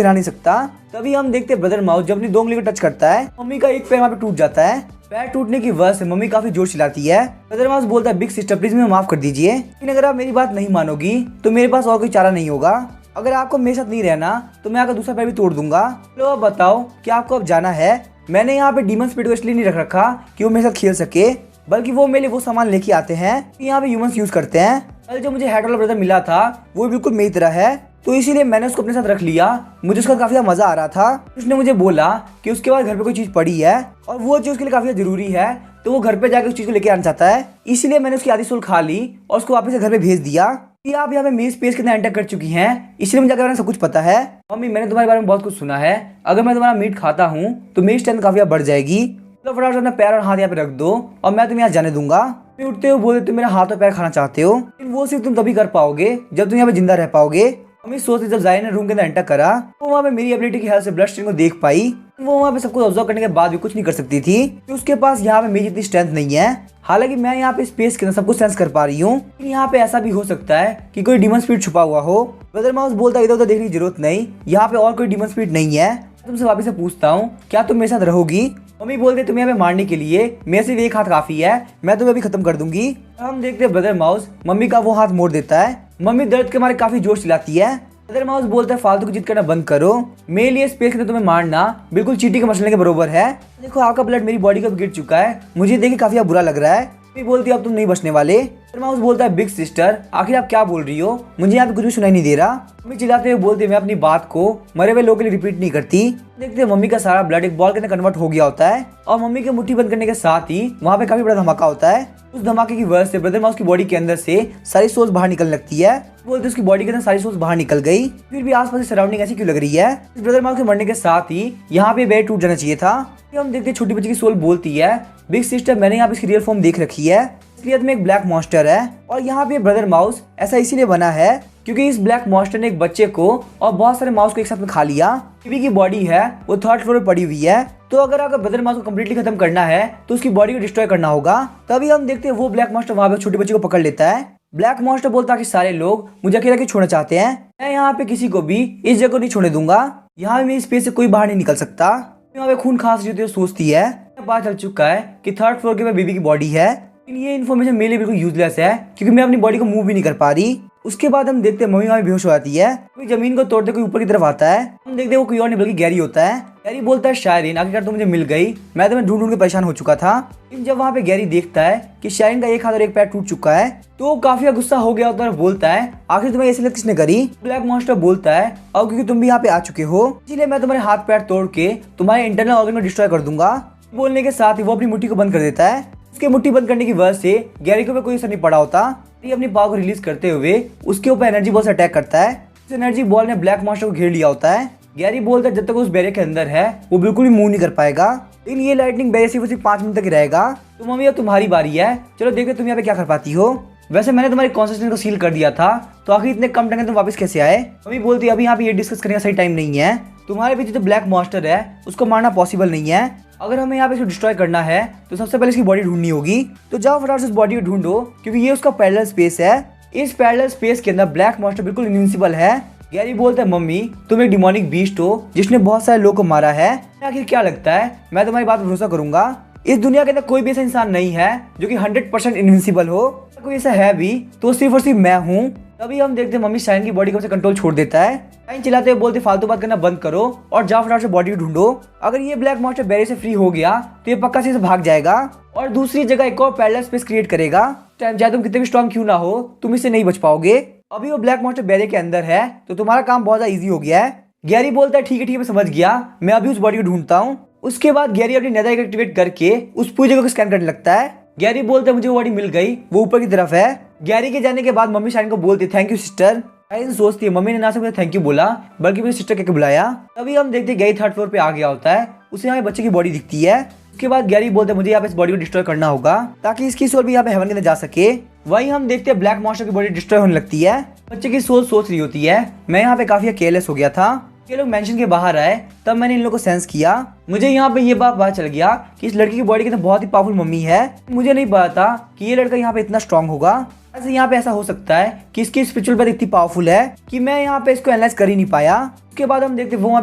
हरा नहीं सकता। तभी हम देखते हैं ब्रदर माउस जब अपनी 2 उंगली को टच करता है मम्मी का एक पैर वहाँ पे टूट जाता है। पैर टूटने की वजह से मम्मी काफी जोर चिल्लाती है। ब्रदर माउस बोलता है बिग सिस्टर प्लीज मुझे माफ कर दीजिए, लेकिन अगर आप मेरी बात नहीं मानोगी तो मेरे पास और कोई चारा नहीं होगा। अगर आपको मेरे साथ नहीं रहना तो मैं आपका दूसरा पैर भी तोड़ दूंगा। तो अब बताओ क्या आपको अब जाना है। मैंने यहाँ पे डीमन स्पिरिट को इसलिए नहीं रख रखा कि वो मेरे साथ खेल सके, बल्कि वो मेरे लिए वो सामान लेके आते हैं यहाँ पे ह्यूमंस यूज करते हैं। कल जो मुझे हेड वाला ब्रदर मिला था वो बिल्कुल मेरी तरह है, तो इसीलिए मैंने उसको अपने साथ रख लिया। मुझे उसका काफी मजा आ रहा था। उसने मुझे बोला कि उसके बाद घर पे कोई चीज पड़ी है और वो चीज उसके लिए काफी जरूरी है, तो वो घर पे जाकर उस चीज को लेके आना चाहता है। इसीलिए मैंने उसकी आधी सोल खा ली और उसको वापस से घर पे भेज दिया। कि आप यहाँ पे मेरी स्पेस के अंदर एंटर कर चुकी हैं, इसलिए मुझे आपके बारे में सब कुछ पता है। मम्मी मैंने तुम्हारे बारे में बहुत कुछ सुना है, अगर मैं तुम्हारा मीट खाता हूँ तो मेरी स्ट्रेंथ काफी बढ़ जाएगी। तो फटाफट अपना पैर और हाथ यहाँ पे रख दो और मैं तुम्हें यहाँ जाने दूंगा। फिर उठते हो बोलते तुम मेरा हाथ और पैर खाना चाहते हो, लेकिन वो सिर्फ तुम तभी कर पाओगे जब तुम यहाँ पे जिंदा रह पाओगे। मम्मी सोचती जब जायन ने रूम के अंदर एंटर करा तो वहाँ पे मेरी एबिलिटी की हेल्प से ब्लड स्ट्रीम को देख पाई। वो वहाँ पे सब कुछ ऑब्जर्व करने के बाद भी कुछ नहीं कर सकती थी कि उसके पास यहाँ पे मेरी जितनी स्ट्रेंथ नहीं है। हालांकि मैं यहाँ पे स्पेस के अंदर सब कुछ सेंस कर पा रही हूँ। यहाँ पे ऐसा भी हो सकता है कि कोई डीमन स्पिरिट छुपा हुआ हो। ब्रदर माउस बोलता है इधर उधर देखने की जरूरत नहीं, यहाँ पे और कोई डीमन स्पिरिट नहीं है। तुमसे वापस से पूछता हूँ क्या तुम मेरे साथ रहोगी। मम्मी बोलते तुम्हें यहाँ पे मारने के लिए मेरे सिर्फ एक हाथ काफी है, मैं तुम्हें अभी खत्म कर दूंगी। हम देखते हैं ब्रदर माउस मम्मी का वो हाथ मोड़ देता है। मम्मी दर्द के मारे काफी जोर चिल्लाती है। ब्रदर माउस बोलता है फालतू की जिद करना बंद करो, मेरे लिए स्पेस के अंदर तुम्हें मारना बिल्कुल चींटी के मसले के बरोबर है। देखो आपका ब्लड मेरी बॉडी का गिर चुका है, मुझे देख के काफी बुरा लग रहा है। मम्मी बोलती है अब तुम नहीं बचने वाले। ब्रदर माउस बोलता है बिग सिस्टर आखिर आप क्या बोल रही हो, मुझे यहाँ पे कुछ भी सुनाई नहीं दे रहा। मम्मी चिल्लाते हुए बोलती है मैं अपनी बात को मरे हुए लोगों के लिए रिपीट नहीं करती। देखते हैं मम्मी का सारा ब्लड एक बॉल के अंदर कन्वर्ट हो गया होता है और मम्मी के मुट्ठी बंद करने के साथ ही वहाँ पे काफी बड़ा धमाका होता है। उस धमाके की वजह से ब्रदर माउस की बॉडी के अंदर से सारी सोल्स बाहर निकलने लगती है। बोलते उसकी बॉडी के अंदर सारी सोल्स बाहर निकल गई, फिर भी आसपास की सराउंडिंग ऐसी क्यों लग रही है। इस ब्रदर माउस के मरने के साथ ही यहाँ पे बेड टूट जाना चाहिए था। हम देखते छोटी बच्ची की सोल बोलती है बिग सिस्टर मैंने यहाँ पे इसकी रियल फॉर्म देख रखी है, इसलिए में एक ब्लैक मॉन्स्टर है और यहाँ पे ब्रदर माउस ऐसा इसीलिए बना है क्योंकि इस ब्लैक मॉन्स्टर ने एक बच्चे को और बहुत सारे माउस को एक साथ में खा लिया। टीवी की बॉडी है वो 3rd फ्लोर पे पड़ी हुई है, तो अगर आपको ब्रदर माउस को कम्प्लीटली खत्म करना है तो उसकी बॉडी को डिस्ट्रॉय करना होगा। तभी हम देखते हैं वो ब्लैक मॉन्स्टर वहाँ पे छोटे बच्चे को पकड़ लेता है। ब्लैक मॉन्स्टर बोलता है कि सारे लोग मुझे अकेला क्यों छोड़ना चाहते हैं, मैं यहाँ पे किसी को भी इस जगह नहीं छोड़ने दूंगा, यहाँ पे मेरी स्पेस से कोई बाहर नहीं निकल सकता। यहाँ पे खून खांस रही सोचती है पता चल चुका है कि 3rd फ्लोर के बेबी की बॉडी है, लेकिन ये इन्फॉर्मेशन मेरे लिए बिल्कुल यूजलेस है क्योंकि मैं अपनी बॉडी को मूव भी नहीं कर पा रही। उसके बाद हम देखते हैं मम्मी वहाँ बेहोश हो जाती है, कोई जमीन को तोड़ते कोई ऊपर की तरफ आता है। हम देखते हैं वो कोई और नहीं बल्कि गैरी होता है। गैरी बोलता है शायरीन आखिरकार तो मुझे मिल गई, मैं तुम्हें ढूंढ ढूंढ के परेशान हो चुका था। लेकिन जब वहाँ पे गैरी देखता है कि शायरीन का एक हाथ और एक पैर टूट चुका है तो काफी गुस्सा हो गया होता है, बोलता है आखिर तुम्हें ऐसी किसने करी। ब्लैक मॉन्स्टर बोलता है और क्योंकि तुम भी यहाँ पे आ चुके हो इसीलिए मैं तुम्हारे हाथ पैर तोड़ के तुम्हारे इंटरनल ऑर्गन को डिस्ट्रॉय कर दूंगा। बोलने के साथ ही वो अपनी मुट्ठी को बंद कर देता है। उसके मुट्ठी बंद करने की वजह से गैरी को कोई असर नहीं पड़ा होता। ये अपनी पावर को रिलीज करते हुए उसके ऊपर एनर्जी बॉल से अटैक करता है। इस एनर्जी बॉल ने ब्लैक मॉन्स्टर को घेर लिया होता है। गैरी बोलता है जब तक उस बैरियर के अंदर है वो बिल्कुल भी मूव नहीं कर पाएगा, लेकिन ये लाइटनिंग बैरियर सिर्फ 5 मिनट तक ही रहेगा। तो मम्मी अब तुम्हारी बारी है, चलो देखो तुम यहाँ पे क्या कर पाती हो। वैसे मैंने तुम्हारी कॉन्सिस्टेंस को सील कर दिया था, तो आखिर इतने कम टाइम में तुम वापस कैसे आए। मम्मी बोलती है अभी यहाँ पे ये डिस्कस करने का सही टाइम नहीं है, तुम्हारे पीछे जो ब्लैक मॉन्स्टर है उसको मारना पॉसिबल नहीं है। अगर हमें यहाँ पे इसको डिस्ट्रॉय करना है तो सबसे पहले इसकी बॉडी ढूंढनी होगी, तो जाओ फटाफट से इस बॉडी को ढूंढो क्योंकि ये उसका पैरेलल स्पेस है। इस पैरेलल स्पेस के अंदर ब्लैक मॉन्स्टर बिल्कुल इनविंसिबल है। गैरी बोलता है मम्मी तुम एक डिमोनिक बीस्ट हो जिसने बहुत सारे लोगों को मारा है, आखिर क्या लगता है मैं तुम्हारी बात पर भरोसा करूंगा। इस दुनिया के अंदर कोई भी ऐसा इंसान नहीं है जो कि 100% इनविंसिबल हो, कोई ऐसा है भी तो सिर्फ और सिर्फ मैं हूँ। तभी हम देखते हैं मम्मी शाइन की बॉडी को कंट्रोल छोड़ देता है। शाइन चिल्लाते हुए बोलते फालतू बात करना बंद करो और जाओ फटाफट से बॉडी ढूंढो। अगर ये ब्लैक मॉन्स्टर बैरियर से फ्री हो गया तो ये पक्का से भाग जाएगा और दूसरी जगह एक और पैरेलल स्पेस क्रिएट करेगा। चाहे तुम कितने भी स्ट्रॉन्ग क्यों ना हो तुम इससे नहीं बच पाओगे। अभी वो ब्लैक मॉन्स्टर बैरियर के अंदर है तो तुम्हारा काम बहुत ज्यादा इजी हो गया है। गैरी बोलता है ठीक है मैं समझ गया, मैं अभी उस बॉडी को ढूंढता हूँ। उसके बाद गैरी अपनी नेदर एक्टिवेट करके उस पूरी जगह को स्कैन करने लगता है। गैरी बोलता है मुझे वो बॉडी मिल गई, वो ऊपर की तरफ है। गैरी के जाने के बाद मम्मी शाइन को बोलती है थैंक यू सिस्टर। शाइन सोचती है मम्मी ने ना सिर्फ मुझे थैंक यू बोला बल्कि मुझे सिस्टर कहकर बुलाया। तभी हम देखते हैं गैरी 3rd फ्लोर पे आ गया होता है, उसे यहाँ बच्चे की बॉडी दिखती है। उसके बाद गैरी बोलते हैं मुझे यहाँ पे इस बॉडी को डिस्ट्रॉय करना होगा ताकि इसकी सोल भी यहाँ पे हेवन के अंदर जा सके। वहीं हम देखते हैं ब्लैक मॉन्स्टर की बॉडी डिस्ट्रॉय होने लगती है। बच्चे की सोच रही होती है। मैं यहाँ पे काफी केयरलेस हो गया था। ये लोग मेंशन के बाहर आए तब मैंने इन लोगों को सेंस किया। मुझे यहाँ पे ये बात पता चल गया कि इस लड़की की बॉडी की बहुत ही पावरफुल मम्मी है। मुझे नहीं पता था कि ये लड़का यहाँ पे इतना स्ट्रांग होगा। ऐसे यहाँ पे ऐसा हो सकता है कि इसकी स्पिरिचुअल पावर इतनी पावरफुल है कि मैं यहाँ पे इसको एनालाइज कर ही नहीं पाया। उसके बाद हम देखते वो वहाँ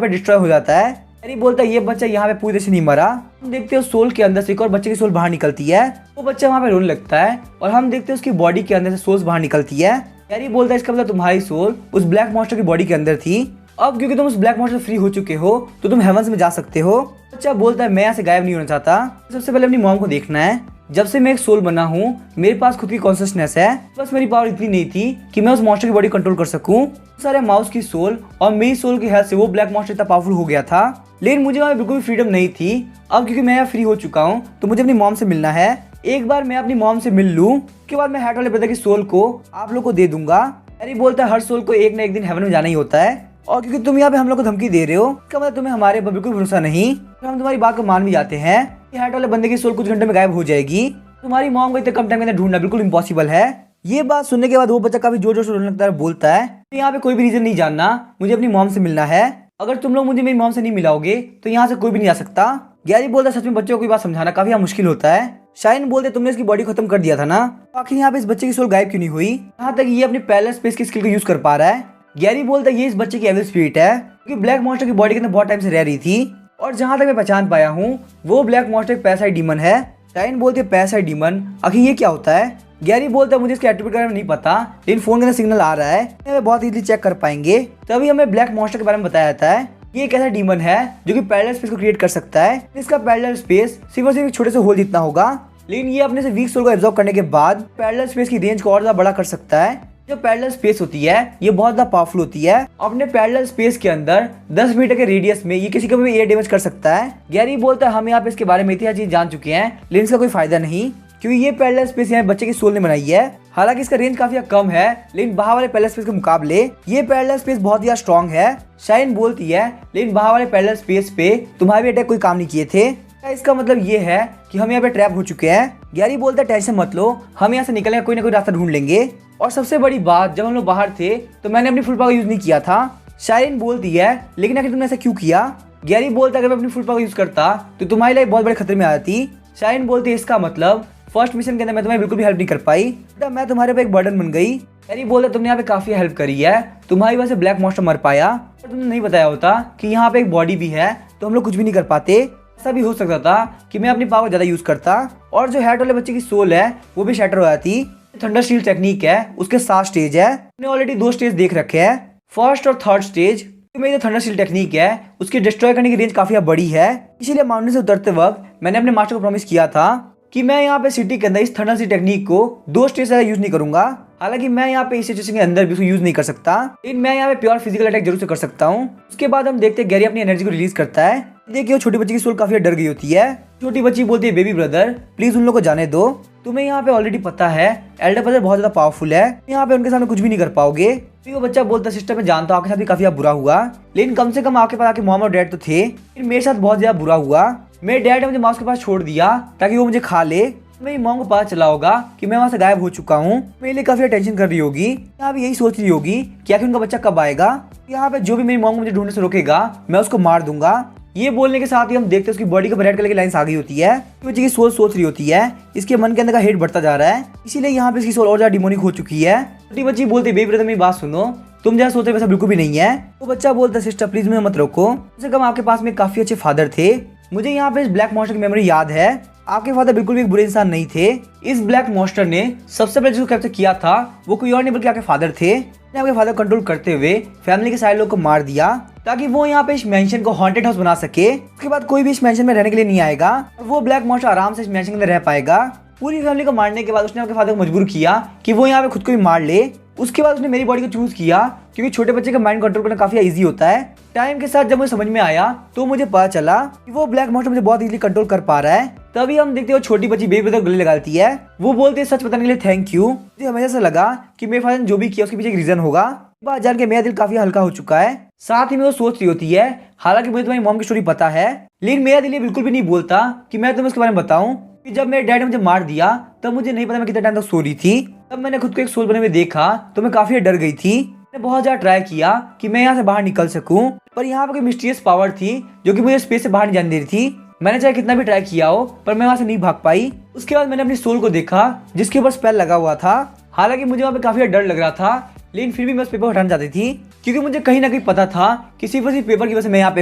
पे डिस्ट्रॉय हो जाता है। हैरी बोलता है ये बच्चा यहाँ पे पूरी तरह से नहीं मरा। हम देखते हैं सोल के अंदर से एक और बच्चे की सोल बाहर निकलती है। वो बच्चा वहाँ पे रोने लगता है और हम देखते हैं उसकी बॉडी के अंदर से सोल्स बाहर निकलती है। हैरी बोलता है इसका मतलब तुम्हारी सोल उस ब्लैक मॉन्स्टर की बॉडी के अंदर थी। अब क्योंकि तुम उस ब्लैक मॉन्स्टर फ्री हो चुके हो तो तुम हेवंस में जा सकते हो। बच्चा बोलता है मैं यहाँ से गायब नहीं होना चाहता। सबसे पहले अपनी मॉम को देखना है। जब से मैं एक सोल बना हूँ मेरे पास खुद की कॉन्शियसनेस है। बस मेरी पावर इतनी नहीं थी कि मैं उस मॉन्स्टर की बॉडी कंट्रोल कर सकूं। सारे माउस की सोल और मेरी सोल की हेल्प से वो ब्लैक मॉन्स्टर इतना पावरफुल हो गया था। लेकिन मुझे वहाँ बिल्कुल भी फ्रीडम नहीं थी। अब क्योंकि मैं यहाँ फ्री हो चुका हूँ तो मुझे अपनी मॉम से मिलना है। एक बार मैं अपनी मॉम से मिल लूँ उसके बाद मैं हैट वाले ब्रदर की सोल को आप लोग को दे दूंगा। हैरी बोलता है हर सोल को एक ना एक दिन हेवन में जाना ही होता है और क्योंकि तुम यहाँ पे हम लोग को धमकी दे रहे हो इसका मतलब तुम्हें हमारे पर बिल्कुल भरोसा नहीं। हम तुम्हारी बात को मान भी जाते हैं कि हैट वाले बंदे की सोल कुछ घंटे में गायब हो जाएगी। तुम्हारी मॉम को इतने कम टाइम के अंदर ढूंढना बिल्कुल इम्पॉसिबल है। ये बात सुनने के बाद वो बच्चा काफी जोर जोर से रोने लगता है। बोलता है तो यहाँ पे कोई भी रीजन नहीं जानना, मुझे अपनी मॉम से मिलना है। अगर तुम लोग मुझे मेरी मॉम से नहीं मिलाओगे तो यहाँ से कोई भी नहीं आ सकता। गैरी बोलता है सच में बच्चों को कोई बात समझाना काफी मुश्किल होता है। शाइन बोलते तुमने इसकी बॉडी खत्म कर दिया था ना, आखिर यहाँ पे इस बच्चे की सोल गायब क्यों नहीं हुई। यहाँ तक ये अपने पैरेलल स्पेस की स्किल को यूज कर पा रहा है। गैरी बोलता है ये इस बच्चे की एविल स्पिरिट है क्योंकि ब्लैक मॉन्स्टर की बॉडी के अंदर बहुत टाइम से रह रही थी और जहाँ तक मैं पहचान पाया हूँ वो ब्लैक मॉन्स्टर एक पैरासाइट डीमन है। शाइन बोलते पैरासाइट डीमन आखिर ये क्या होता है। गैरी बोलता है मुझे इसके एट्रीब्यूट के बारे में नहीं पता लेकिन फोन के अंदर सिग्नल आ रहा है, हमें बहुत इजीली चेक कर पाएंगे। तभी हमें ब्लैक मॉन्स्टर के बारे में बताया जाता है। ये एक ऐसा डीमन है जो कि पैरेलल स्पेस को क्रिएट कर सकता है। इसका पैरेलल स्पेस सिर्फ और सिर्फ एक छोटे से होल जितना होगा लेकिन ये अपने से वीक सोल को एब्जॉर्ब करने के बाद पैरेलल स्पेस की रेंज को और ज्यादा बड़ा कर सकता है। जो पैरेलल स्पेस होती है ये बहुत ज्यादा पावरफुल होती है। अपने पैरेलल स्पेस के अंदर 10 मीटर के रेडियस में ये किसी को भी एयर डैमेज कर सकता है। गैरी बोलता है हम यहाँ पे इसके बारे में इतनी चीज जान चुके हैं लेकिन इसका कोई फायदा नहीं क्योंकि ये पैरेलल स्पेस यहाँ बच्चे की सोल ने बनाई है। हालांकि इसका रेंज काफी कम है लेकिन बाहर वाले पैरेलल स्पेस के मुकाबले ये पैरेलल स्पेस बहुत ही स्ट्रॉन्ग है। शाइन बोलती है लेकिन बाहर वाले पैरेलल स्पेस पे तुम्हारे भी अटैक कोई काम नहीं किए थे। इसका मतलब ये है कि हम यहाँ पे ट्रैप हो चुके हैं। गैरी बोलता है टेंशन मत लो, हम यहाँ से निकलने का कोई ना कोई रास्ता ढूंढ लेंगे। और सबसे बड़ी बात जब हम लोग बाहर थे तो मैंने अपनी फुल पावर यूज नहीं किया था। शाइन बोलती है लेकिन आखिर तुमने ऐसा क्यों किया। गैरी बोलता है अगर मैं अपनी फुल पावर यूज करता तो तुम्हारी लाइफ बहुत बड़े खतरे में आ जाती। शाइन बोलती है इसका मतलब फर्स्ट मिशन के अंदर मैं तुम्हें बिल्कुल भी हेल्प नहीं कर पाई, मैं तुम्हारे पे एक बर्डन बन गई। गैरी बोलता है तुमने यहाँ पे काफी हेल्प करी है, तुम्हारी वजह से ब्लैक मॉन्स्टर मर पाया। तुमने नहीं बताया होता कि यहाँ पे एक बॉडी भी है तो हम लोग कुछ भी नहीं कर पाते। ऐसा भी हो सकता था कि मैं अपनी पावर ज्यादा यूज करता और जो हैट वाले बच्चे की सोल है वो भी शैटर हो जाती। थंडर शील्ड टेक्निक है उसके 7 स्टेज है। मैंने ऑलरेडी 2 स्टेज देख रखे हैं, फर्स्ट और थर्ड स्टेज। मेरी जो थंडर शील्ड टेक्निक है उसकी डिस्ट्रॉय करने की रेंज काफी बड़ी है। इसीलिए माउंटेन से उतरते वक्त मैंने अपने मास्टर को प्रॉमिस किया था कि मैं यहाँ पे सिटी के अंदर इस थंडर शील्ड टेक्निक को 2 स्टेज से यूज नहीं करूंगा। हालांकि मैं यहाँ पे इस सिचुएशन के अंदर भी उसको यूज नहीं कर सकता लेकिन मैं यहाँ पे प्योर फिजिकल अटैक जरूर से कर सकता हूँ। उसके बाद हम देखते हैं गैरी अपनी एनर्जी को रिलीज करता है। देखिए वो छोटी बच्ची की सोल काफी डर गई होती है। छोटी बच्ची बोलती है बेबी ब्रदर प्लीज उन लोग को जाने दो, तुम्हें यहाँ पे ऑलरेडी पता है एल्डर ब्रदर बहुत ज्यादा पावरफुल है, यहाँ पे उनके सामने कुछ भी नहीं कर पाओगे। तो वो बच्चा बोलता सिस्टर मैं जानता हूँ आपके साथ भी काफी बुरा हुआ लेकिन कम से कम आपके पास आके मॉम और डैड तो थे, मेरे साथ बहुत ज्यादा बुरा हुआ। मेरे डैड ने मुझे माउस के पास छोड़ दिया ताकि वो मुझे खा ले। मेरी मॉम को पता चला होगा कि मैं वहाँ से गायब हो चुका हूँ, मेरे लिए काफी टेंशन कर रही होगी। यहाँ भी यही सोच रही होगी कि आखिर उनका बच्चा कब आएगा। यहाँ पे जो भी मेरी मॉम को मुझे ढूंढने से रोकेगा मैं उसको मार दूंगा। ये बोलने के साथ ही हम देखते हैं उसकी बॉडी के रेड कलर की लाइंस आ गई होती है। बच्चे की सोच रही होती है, इसके मन के अंदर का हेट बढ़ता जा रहा है, इसीलिए यहाँ पे इसकी सोल और ज्यादा डिमोनिक हो चुकी है। छोटी बच्ची बोलती बेबी ब्रदर मेरी बात सुनो, तुम जैसा सोच रहे वैसा बिल्कुल भी नहीं है। तो बच्चा बोलता है सिस्टर प्लीज मुझे मत रोको, कम से कम आपके पास में काफी अच्छे फादर थे। मुझे यहाँ पे इस ब्लैक मॉन्स्टर की मेमोरी याद है, आपके फादर बिल्कुल भी एक बुरे इंसान नहीं थे। इस ब्लैक मॉन्स्टर ने सबसे पहले जिसको कैप्चर किया था वो कोई और नहीं बल्कि आपके फादर थे। आपके फादर कंट्रोल करते हुए फैमिली के सारे लोगों को मार दिया ताकि वो यहाँ पे इस मेंशन को हॉन्टेड हाउस बना सके। उसके बाद कोई भी इस मेंशन में रहने के लिए नहीं आएगा और वो ब्लैक मॉन्स्टर आराम से इस मेंशन के अंदर रह पाएगा। पूरी फैमिली को मारने के बाद उसने आपके फादर को मजबूर किया कि वो यहाँ पे खुद को भी मार ले। उसके बाद उसने मेरी बॉडी को चूज किया क्योंकि छोटे बच्चे का माइंड कंट्रोल करना काफी इजी होता है। टाइम के साथ जब मुझे समझ में आया तो मुझे पता चला कि वो ब्लैक मॉन्स्टर मुझे बहुत इजीली कंट्रोल कर पा रहा है। तभी हम देखते हो छोटी बच्ची बेबी ब्रदर गले लगाती है। वो बोलती है सच बताने के लिए थैंक यू। मुझे हमेशा से लगा कि मेरे फादर ने जो भी किया उसके पीछे एक रीजन होगा। बात जान के मेरा दिल काफी हल्का हो चुका है। साथ ही में वो सोच रही होती है हालांकि मुझे तुम्हारी मॉम की स्टोरी पता है लेकिन मेरा दिल ये बिल्कुल भी नहीं बोलता कि मैं तुम्हें उसके बारे में बताऊं कि जब मेरे डैड ने मुझे मार दिया तब मुझे नहीं पता मैं कितने टाइम तक सो रही थी। तब मैंने खुद को एक सोल बने हुए देखा तो मैं काफी डर गई थी। मैंने बहुत ज्यादा ट्राई किया कि मैं यहाँ से बाहर निकल सकूं, पर यहाँ पर कोई मिस्टीरियस पावर थी जो कि मुझे स्पेस से बाहर नहीं जाने दे रही थी। मैंने चाहे कितना भी ट्राई किया हो पर मैं वहां से नहीं भाग पाई। उसके बाद मैंने अपनी सोल को देखा जिसके ऊपर स्पेल लगा हुआ था। हालांकि मुझे वहाँ पे काफी डर लग रहा था, लेकिन फिर भी मैं उस पेपर को हटाना चाहती थी क्योंकि मुझे कहीं ना कहीं पता था कि सिर्फ उसी पेपर की वजह से मैं यहाँ पे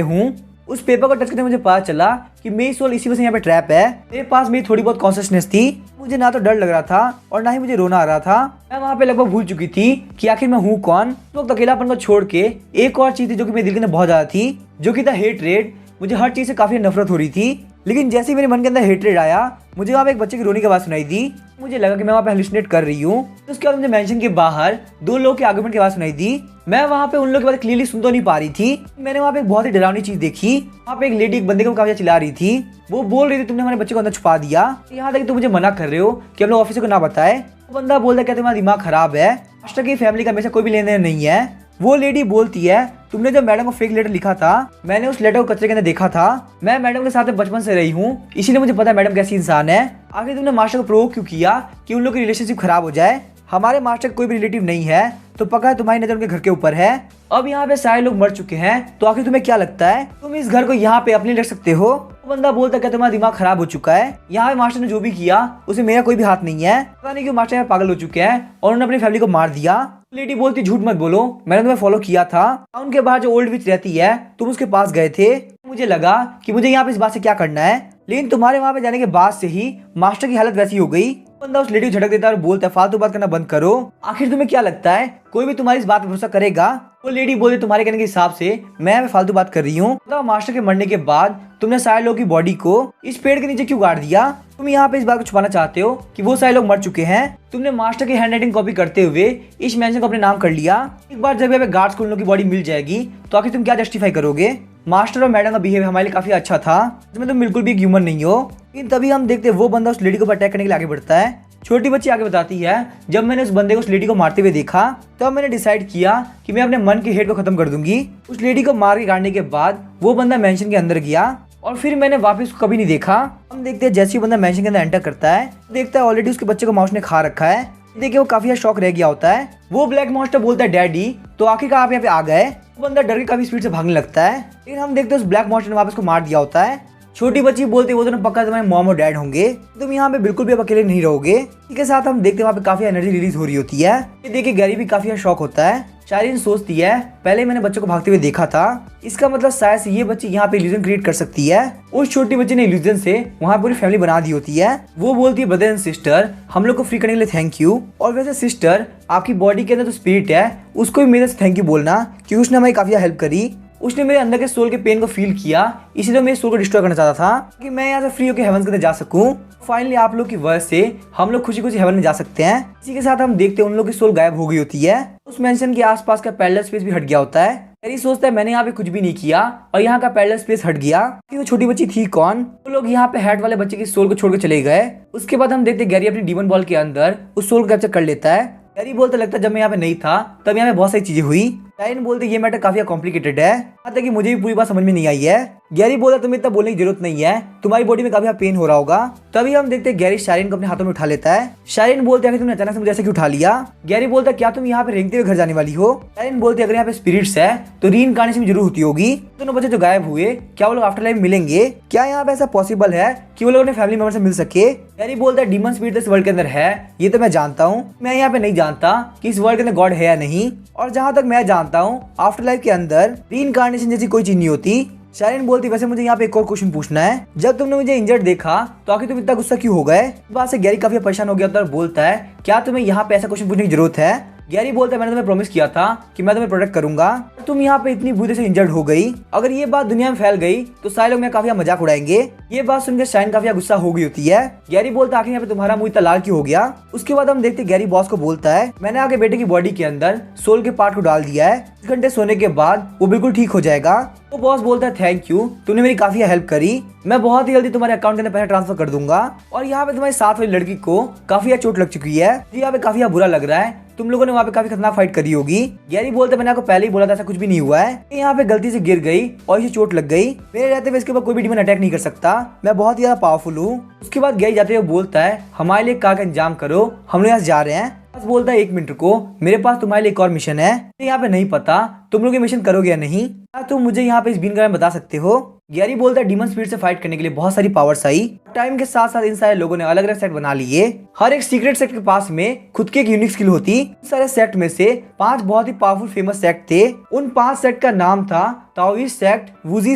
हूँ। उस पेपर को टच करते मुझे पता चला कि मेरी सोल इसी वजह से यहाँ पे ट्रैप है। मेरे पास मेरी थोड़ी बहुत कॉन्शियसनेस थी, मुझे ना तो डर लग रहा था और ना ही मुझे रोना आ रहा था। मैं वहाँ पे लगभग भूल चुकी थी कि आखिर मैं हूँ कौन। तो अकेलापन को छोड़ के एक और चीज थी जो कि मेरे दिल के अंदर बहुत ज्यादा थी, जो कि था हेटरेड। मुझे हर चीज से काफी नफरत हो रही थी, लेकिन जैसे ही मेरे मन के अंदर हेटरेड आया मुझे वहाँ पे एक बच्चे की रोने की आवाज सुनाई दी। मुझे लगा कि मैं वहाँ पे हेलुसिनेट कर रही हूँ। तो उसके बाद मुझे मेंशन के बाहर दो लोगों के आर्गुमेंट की आवाज सुनाई दी। मैं वहाँ पे उन लोगों की बात क्लियरली सुन तो नहीं पा रही थी। मैंने वहाँ पे एक बहुत ही डरावनी चीज देखी। वहाँ पे एक लेडी एक बंदे को काफी चिल्ला रही थी। वो बोल रही थी तुमने हमारे बच्चे को अंदर छुपा दिया, यहाँ तक तुम मुझे मना कर रहे हो कि हम लोग ऑफिसर को ना बताए। वो बंदा बोलता क्या तुम्हारा दिमाग खराब है, मास्टर की फैमिली का हमेशा कोई भी लेन देन नहीं है। वो लेडी बोलती है तुमने जब मैडम को फेक लेटर लिखा था, मैंने उस लेटर को कचरे के अंदर देखा था। मैं मैडम के साथ बचपन से रही हूँ, इसीलिए मुझे पता है मैडम कैसी इंसान है। आखिर तुमने मास्टर को प्रोवोक क्यों किया कि उन लोग की रिलेशनशिप खराब हो जाए। हमारे मास्टर कोई भी रिलेटिव नहीं है, तो पक्का है तुम्हारी नजर उनके घर के ऊपर है। अब यहाँ पे सारे लोग मर चुके हैं, तो आखिर तुम्हें क्या लगता है तुम इस घर को यहाँ पे अपने रख सकते हो। वो बंदा बोलता क्या तुम्हारा दिमाग खराब हो चुका है, यहाँ पे मास्टर ने जो भी किया उसमें मेरा कोई भी हाथ नहीं है। पता नहीं क्यों मास्टर यहाँ पागल हो चुके हैं और उन्होंने अपनी फैमिली को मार दिया। लेडी बोलती झूठ मत बोलो, मैंने तुम्हें फॉलो किया था। उनके बाहर जो ओल्ड विच रहती है तुम उसके पास गए थे। मुझे लगा कि मुझे यहाँ पे इस बात से क्या करना है, लेकिन तुम्हारे वहाँ पे जाने के बाद से ही मास्टर की हालत वैसी हो गई। बंदा उस लेडी को झटक देता है और बोलता है फालतू बात करना बंद करो। आखिर तुम्हें क्या लगता है कोई भी तुम्हारी इस बात पर भरोसा करेगा। वो लेडी बोलती तुम्हारे कहने के हिसाब से मैं फालतू बात कर रही हूँ। तो मास्टर के मरने के बाद तुमने सारे लोगों की बॉडी को इस पेड़ के नीचे क्यों गाड़ दिया। तुम यहाँ पे इस बात को छुपाना चाहते हो कि वो सारे लोग मर चुके हैं। तुमने मास्टर की हैंडराइटिंग कॉपी करते हुए इस मेंशन को अपने नाम कर लिया। एक बार जब यहाँ पे गार्ड्स को उन लोगों की बॉडी मिल जाएगी तो आखिर तुम क्या जस्टिफाई करोगे। मास्टर और मैडम का बिहेवियर हमारे लिए काफी अच्छा था, जिसमें तुम बिल्कुल भी ह्यूमन नहीं हो। लेकिन तभी हम देखते वो बंदा उस लेडी को अटैक करने के लिए आगे बढ़ता है। छोटी बच्ची आगे बताती है जब मैंने उस बंदे को उस लेडी को मारते हुए देखा तब मैंने डिसाइड किया कि मैं अपने मन के हेट को खत्म कर दूंगी। उस लेडी को मार के काटने के बाद वो बंदा मेंशन के अंदर गया और फिर मैंने वापस कभी नहीं देखा। हम देखते हैं जैसे ही बंदा मेंशन के अंदर एंटर करता है देखता है ऑलरेडी उसके बच्चे को माउस ने खा रखा है। देखिए वो काफी शॉक रह गया होता है। वो ब्लैक मॉन्स्टर बोलता है डैडी, तो आखिरकार आप यहाँ पे आ गए। वो बंदा डर के काफी स्पीड से भागने लगता है, लेकिन हम देखते हैं उस ब्लैक मॉन्स्टर ने वापस को मार दिया होता है। छोटी बच्ची बोलती वो दोनों पक्का तुम्हारे मॉम और डैड होंगे, तुम यहाँ पे बिल्कुल भी अब अकेले नहीं रहोगे। इसके साथ हम देखते हैं वहाँ पे काफी एनर्जी रिलीज हो रही होती है। ये देखिए गैरी भी काफी शॉक होता है। शायरीन सोचती है पहले मैंने बच्चों को भागते हुए देखा था, इसका मतलब शायद से ये बच्ची यहाँ पे इल्यूजन क्रिएट कर सकती है। उस छोटी बच्ची ने इल्यूजन से वहाँ पूरी फैमिली बना दी होती है। वो बोलती है ब्रदर एंड सिस्टर हम लोग को फ्री करने के लिए थैंक यू। और वैसे सिस्टर आपकी बॉडी के अंदर जो स्पिरिट है उसको भी मेरे से थैंक यू बोलना, क्योंकि उसने हमारी काफी हेल्प करी। उसने मेरे अंदर के सोल के पेन को फील किया, इसीलिए मेरे सोल को डिस्ट्रॉय करना चाहता था कि मैं यहाँ से फ्री होकर हेवन के अंदर जा सकूं। फाइनली आप लोग की वजह से हम लोग खुशी खुशी हेवन में जा सकते हैं। इसी के साथ हम देखते हैं उन लोग की सोल गायब हो गई होती है। उस मेंशन के आसपास का पैरेलल स्पेस भी हट गया होता है। गैरी सोचता है मैंने यहाँ पे कुछ भी नहीं किया और यहाँ का पैरेलल स्पेस हट गया कि वो छोटी बच्ची थी कौन। वो लोग यहाँ पे हैट वाले बच्चे की सोल को छोड़ के चले गए। उसके बाद हम देखते गैरी अपनी डीमन बॉल के अंदर उस सोल को कैप्चर कर लेता है। गैरी बोलता लगता जब मैं यहाँ पे नहीं था तब यहाँ पे बहुत सारी चीजें हुई। शायरीन बोलते ये मैटर काफी कॉम्प्लिकेटेड है, यहाँ तक कि मुझे भी पूरी बात समझ में नहीं आई है। गैरी बोलता तुम्हें इतना बोलने की जरूरत नहीं है, तुम्हारी बॉडी में काफी पेन हो रहा होगा। तभी हम देखते हैं गैरी शायरीन को अपने हाथों में उठा लेता है। शायरीन बोलते हैं तुमने अचानक से मुझे ऐसे क्यों उठा लिया। गैरी बोलता क्या तुम यहाँ पे रेंगते हुए घर जाने वाली हो। शायरीन बोलते अगर यहाँ पे स्पिरिट्स है तो रीइंकार्नेशन जरूर होती होगी। दोनों बच्चे जो गायब हुए क्या वो लोग आफ्टर लाइफ मिलेंगे, क्या यहाँ पे ऐसा पॉसिबल है कि वो लोग अपने फैमिली मेंबर से मिल सके। गैरी बोलता है डीमन स्पिरिट इस वर्ल्ड के अंदर है ये तो मैं जानता हूँ, मैं यहाँ पे नहीं जानता कि इस वर्ल्ड के अंदर गॉड है या नहीं। और जहाँ तक मैं जानता हूँ आफ्टर लाइफ के अंदर रीइंकार्नेशन जैसी कोई चीज नहीं होती। शायरीन बोलती वैसे मुझे यहाँ पे एक और क्वेश्चन पूछना है, जब तुमने मुझे इंजर्ड देखा तो आखिर तुम इतना गुस्सा क्यों हो गए। बात से गैरी काफी परेशान हो गया और बोलता है क्या तुम्हें यहाँ पे ऐसा क्वेश्चन पूछने की जरूरत है। गैरी बोलता है मैंने तुम्हें प्रॉमिस किया था कि मैं तुम्हें प्रोटेक्ट करूंगा, तुम यहाँ पे इतनी बुरी से इंजर्ड हो गई। अगर ये बात दुनिया में फैल गई तो सारे लोग मैं काफी मजाक उड़ाएंगे। ये बात सुनकर शायरीन काफी गुस्सा हो गई होती है। गैरी बोलता है आखिर यहाँ पे तुम्हारा मुंह इतना लाल क्यों हो गया। उसके बाद हम देखते गैरी बॉस को बोलता है मैंने आगे बेटे की बॉडी के अंदर सोल के पार्ट को डाल दिया है, 1 घंटे सोने के बाद वो बिल्कुल ठीक हो जाएगा। तो बॉस बोलता है थैंक यू, तुमने मेरी काफी हेल्प करी, मैं बहुत ही जल्दी तुम्हारे अकाउंट के अंदर पैसा ट्रांसफर कर दूंगा। और यहाँ पे तुम्हारी साथ वाली लड़की को काफी चोट लग चुकी है, यहाँ पे काफी बुरा लग रहा है, तुम लोगों ने वहाँ पे काफी खतरनाक फाइट करी होगी। गैरी बोलता है मैंने आपको पहले ही बोला था ऐसा कुछ भी नहीं हुआ है, यहाँ पे गलती से गिर गई और इसे चोट लग गई, मेरे रहते हुए इसके ऊपर कोई भी डीमन अटैक नहीं कर सकता, मैं बहुत ही ज्यादा पावरफुल हूँ। उसके बाद गैरी जाते हुए बोलता है हमारे लिए कार का इंतजाम करो, हम लोग यहाँ से जा रहे हैं। बॉस बोलता है 1 मिनट रुको, मेरे पास तुम्हारे लिए एक और मिशन है। यहाँ पे नहीं पता तुम लोग ये मिशन करोगे या नहीं, क्या तुम मुझे यहाँ पे इस बीन के बारे में बता सकते हो। गैरी बोलता है डीमन स्पीड से फाइट करने के लिए बहुत सारी पावर्स आई। टाइम के साथ साथ इन सारे लोगों ने अलग अलग सेट बना लिए। हर एक सीक्रेट सेट के पास में खुद की एक यूनिक स्किल होती। इन सारे सेट में से 5 बहुत ही पावरफुल फेमस सेट थे। उन 5 सेट का नाम था ताओइस्ट सेक्ट, वुजी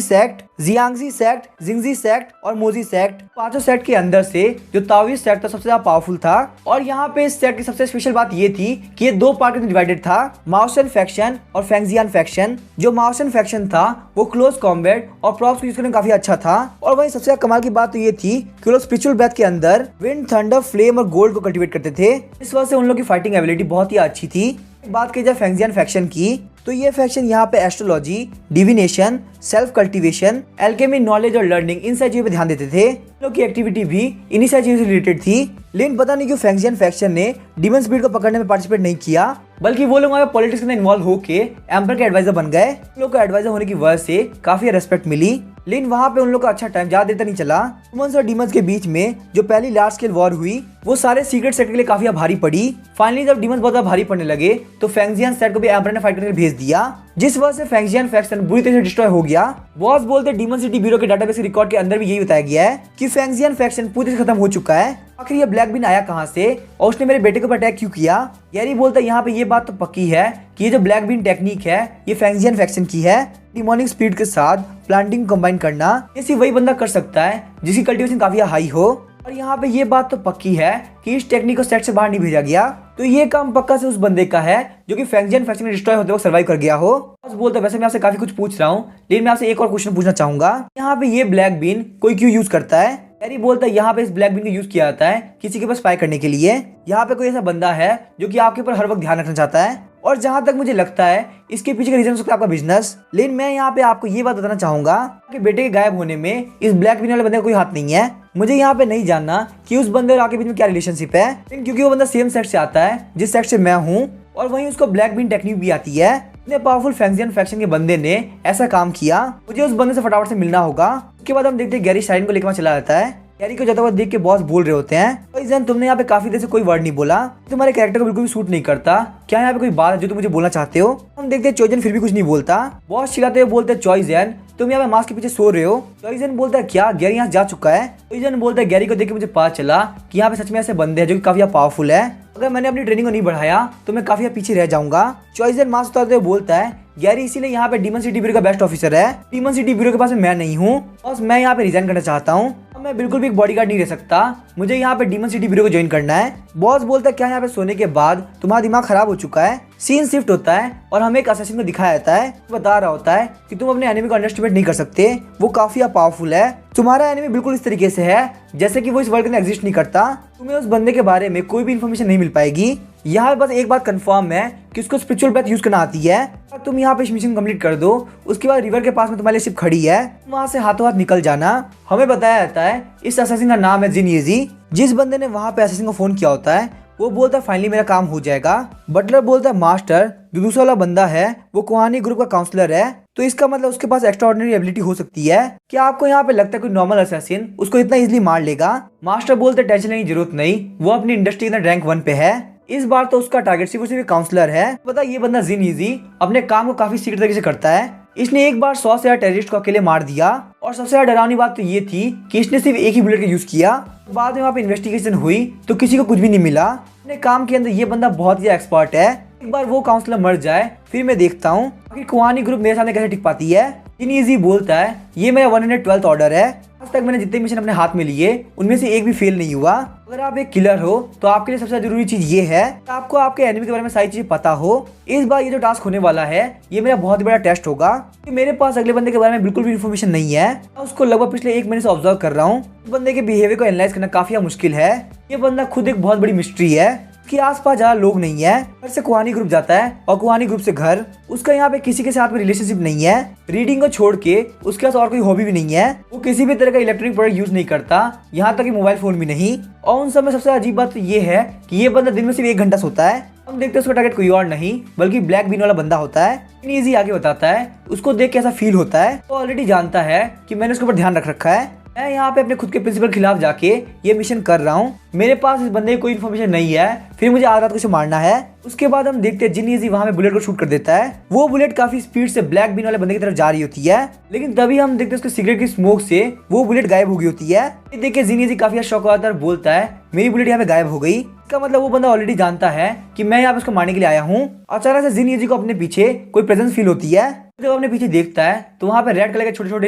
सेक्ट, जियांगजी सेक्ट, जिंगजी सेक्ट और मोजी सेक्ट। पांचों सेट के अंदर से जो ताओइस्ट सेक्ट था सबसे ज्यादा पावरफुल था। और यहाँ पे इस सेट की सबसे स्पेशल बात ये थी कि ये 2 पार्ट में डिवाइडेड था, माओशन फैक्शन और फेंगजियान फैक्शन। जो माओशन फैक्शन था वो क्लोज कॉम्बैट और प्रॉप्स यूज करने में काफी अच्छा था। और वहीं सबसे कमाल की बात तो ये थी कि लोग स्पिरिचुअल ब्रेथ के अंदर विंड, थंडर, फ्लेम और गोल्ड को कल्टीवेट करते थे। इस वजह से उन लोगों की फाइटिंग एबिलिटी बहुत ही अच्छी थी। बात की जाए फेंगजियान फैक्शन की तो ये फैक्शन यहाँ पे astrology, divination, self cultivation, alchemy, knowledge और लर्निंग इन सारी चीजों पे ध्यान देते थे। लोग की एक्टिविटी भी इन्हीं सारी चीजों से रिलेटेड थी। लेकिन पता नहीं क्यों फेंगजियान फैक्शन ने डीमन स्पीड को पकड़ने में पार्टिसिपेट नहीं किया, बल्कि वो लोग पॉलिटिक्स में इन्वॉल्व होके एम्पर के एडवाइजर बन गए। लोग को एडवाइजर होने की वजह से काफी रेस्पेक्ट मिली। लेकिन वहाँ पे उन लोग का अच्छा टाइम ज्यादा देर तक नहीं चला। ह्यूमंस और डीमंस के बीच में जो पहली लार्ज स्केल वॉर हुई वो सारे सीक्रेट सेट के लिए काफी भारी पड़ी। फाइनली जब डीमंस बहुत भारी पड़ने लगे तो फेंगजियान सेट को भी एम्पर ने फाइट करके भेज दिया, जिस वजह से फेंगजियान फैक्शन बुरी तरह से डिस्ट्रॉय हो गया। बॉस बोलते डीमन सिटी ब्यूरो के डाटाबेस रिकॉर्ड के अंदर भी यही बताया गया है कि फेंगजियान फैक्शन पूरी तरह से खत्म हो चुका है। आखिर ये ब्लैक बीन आया कहाँ से और उसने मेरे बेटे के ऊपर अटैक क्यों किया। गैरी बोलता है यहाँ पे ये बात तो पक्की है कि ये जो ब्लैक बीन टेक्निक है ये फेंगजियान फैक्शन की है। डिमोनिक स्पीड के साथ प्लांटिंग कंबाइन करना ये सिर्फ वही बंदा कर सकता है जिसकी कल्टीवेशन काफी हाई हो। और यहाँ पे ये बात तो पक्की है कि इस टेक्निक को सेट से बाहर नहीं भेजा गया, तो ये काम पक्का से उस बंदे का है जो कि फेंगजियान फैक्शन में डिस्ट्रॉय होते वक्त सर्वाइव कर गया हो। बॉस बोलता है वैसे मैं आपसे काफी कुछ पूछ रहा हूँ, लेकिन मैं आपसे एक और क्वेश्चन पूछना चाहूंगा, यहाँ पे ये ब्लैक बीन कोई क्यों यूज करता है। गैरी बोलता है यहाँ पे इस ब्लैक बीन को यूज किया जाता है किसी के पास स्पाई करने के लिए। यहाँ पे कोई ऐसा बंदा है जो कि आपके ऊपर हर वक्त ध्यान रखना चाहता है, और जहां तक मुझे लगता है इसके पीछे का रीजन हो सकता है आपका बिजनेस। लेकिन मैं यहाँ पे आपको ये बात बताना चाहूंगा कि बेटे के गायब होने में इस ब्लैक बीन वाले बंदे का कोई हाथ नहीं है। मुझे यहाँ पे नहीं जानना कि उस बंदे और आपके बीच में क्या रिलेशनशिप है, क्योंकि वो बंदा सेम सेक्ट से आता है जिस सेक्ट से मैं हूँ, और वहीं उसको ब्लैक बीन टेक्निक भी आती है। इतने पावरफुल फेंगजियान फैक्शन के बंदे ने ऐसा काम किया, मुझे उस बंदे से फटाफट से मिलना होगा। उसके बाद हम देखते हैं गैरी शाइन को लेकर वहाँ चला जाता है। गैरी को जाता हुआ देख के बॉस बोल रहे होते हैं भाई जन तुमने यहाँ पे काफी देर से कोई वर्ड नहीं बोला, तुम्हारे कैरेक्टर को बिल्कुल भी सूट नहीं करता, क्या यहाँ पे कोई बात है जो तुम मुझे बोलना चाहते हो। हम देखते हैं चॉइजन फिर भी कुछ नहीं बोलता। बॉस चिल्लाते हुए बोलते हैं चॉइजन तुम यहाँ पे मास्क के पीछे सो रहे हो। चॉइजन बोलता है क्या गैरी यहाँ जा चुका है। चॉइजन बोलता है गैरी को देख के मुझे पता चला कि यहाँ पे सच में ऐसे बंदे हैं जो कि काफी पावरफुल है, अगर मैंने अपनी ट्रेनिंग को नहीं बढ़ाया तो मैं काफी पीछे रह जाऊंगा। चॉइजन मास्क उतारते हुए बोलता है गैरी इसीलिए यहाँ पे डीमन सिटी ब्यूरो का बेस्ट ऑफिसर है, डीमन सिटी ब्यूरो के पास मैं नहीं हूँ, बस मैं यहाँ पे रिजाइन करना चाहता हूँ, मैं बिल्कुल भी एक बॉडीगार्ड नहीं रह सकता, मुझे यहाँ पे डीमन सिटी ब्यूरो को ज्वाइन करना है। बॉस बोलता है क्या यहाँ पे सोने के बाद तुम्हारा दिमाग खराब हो चुका है। सीन शिफ्ट होता है और हमें एक असैसिन को दिखाया जाता है, बता रहा होता है कि तुम अपने एनिमी को अंडरस्टिमेट नहीं कर सकते, वो काफी पावरफुल है, तुम्हारा एनिमी बिल्कुल इस तरीके से है जैसे कि वो इस वर्ल्ड के अंदर एग्जिस्ट नहीं करता, तुम्हें उस बंदे के बारे में कोई भी इन्फॉर्मेशन नहीं मिल पाएगी। यहाँ बस एक बात कंफर्म है कि उसको स्पिरिचुअल ब्रेथ यूज करना आती है। तुम यहाँ पे मिशन कंप्लीट कर दो, उसके बाद रिवर के पास में तुम्हारे शिप खड़ी है, वहाँ से हाथों हाथ निकल जाना। हमें बताया जाता है इस असैसिन का नाम है जिन येजी। जिस बंदे ने वहाँ पे असैसिन को फोन किया होता है वो बोलता है फाइनली मेरा काम हो जाएगा। बटलर बोलता है मास्टर जो दूसरा वाला बंदा है वो कोहानी ग्रुप का काउंसलर है, तो इसका मतलब उसके पास एक्स्ट्रा ऑर्डिनरी एबिलिटी हो सकती है। क्या आपको यहाँ पे लगता है कोई नॉर्मल असैसिन उसको इतना इजीली मार लेगा। मास्टर बोलते टेंशन लेने की जरूरत नहीं, वो अपनी इंडस्ट्री के अंदर रैंक 1 पे है, इस बार तो उसका टारगेट सिर्फ काउंसलर है। पता ये बंदा जिन येजी अपने काम को काफी सीक्रेट तरीके से करता है। इसने एक बार 100 से ज्यादा टेररिस्ट को अकेले मार दिया, और सबसे ज्यादा डरावनी बात तो ये थी कि इसने सिर्फ एक ही बुलेट का यूज किया। बाद में वहाँ पे इन्वेस्टिगेशन हुई तो किसी को कुछ भी नहीं मिला। अपने काम के अंदर ये बंदा बहुत ही एक्सपर्ट है। एक बार वो काउंसलर मर जाए फिर मैं देखता हूँ कि कोहानी ग्रुप मेरे सामने कैसे टिक पाती है। जिन येजी बोलता है ये मेरा 112th ऑर्डर है, आज तक मैंने जितने मिशन अपने हाथ में लिए उनमें से एक भी फेल नहीं हुआ। अगर आप एक किलर हो तो आपके लिए सबसे जरूरी चीज ये है कि आपको आपके एनिमी के बारे में सारी चीजें पता हो। इस बार ये जो टास्क होने वाला है ये मेरा बहुत ही बड़ा टेस्ट होगा, मेरे पास अगले बंदे के बारे में बिल्कुल भी इन्फॉर्मेशन नहीं है। मैं उसको लगभग पिछले 1 महीने से ऑब्जर्व कर रहा हूँ। बंदे के बिहेवियर को एनालाइज करना काफी मुश्किल है। ये बंदा खुद एक बहुत बड़ी मिस्ट्री है कि आसपास ज्यादा लोग नहीं है, घर से कोहानी ग्रुप जाता है और कोहानी ग्रुप से घर, उसका यहाँ पे किसी के साथ में रिलेशनशिप नहीं है। रीडिंग को छोड़ के उसके पास और कोई हॉबी भी नहीं है, वो किसी भी तरह का इलेक्ट्रॉनिक प्रोडक्ट यूज नहीं करता, यहाँ तक कि मोबाइल फोन भी नहीं। और उन सब में सबसे अजीब बात तो ये है कि ये बंदा दिन में सिर्फ 1 घंटा सोता है। हम देखते हैं उसका टारगेट कोई और नहीं बल्कि ब्लैक बीन वाला बंदा होता है। येजी आगे बताता है उसको देख के ऐसा फील होता है, तो ऑलरेडी जानता है कि मैंने उसके ऊपर ध्यान रख रखा है। मैं यहाँ पे अपने खुद के प्रिंसिपल के खिलाफ जाके ये मिशन कर रहा हूँ। मेरे पास इस बंदे की कोई इन्फॉर्मेशन नहीं है, फिर मुझे आधा रात को इसे मारना है। उसके बाद हम देखते हैं जिन ईजी वहाँ पे बुलेट को शूट कर देता है। वो बुलेट काफी स्पीड से ब्लैक बीन वाले बंदे की तरफ जा रही होती है, लेकिन तभी हम देखते हैं उसके सिगरेट की स्मोक से वो बुलेट गायब हो गई होती है। ये देख के जिन ईजी काफी शौक आता है और बोलता है मेरी बुलेट यहाँ पे गायब हो गई। इसका मतलब वो बंदा ऑलरेडी जानता है कि मैं यहाँ पे उसको मारने के लिए आया हूँ। अचानक से जिन ईजी को अपने पीछे कोई प्रेजेंस फील होती है। जब अपने पीछे देखता है तो वहाँ पे रेड कलर के छोटे छोटे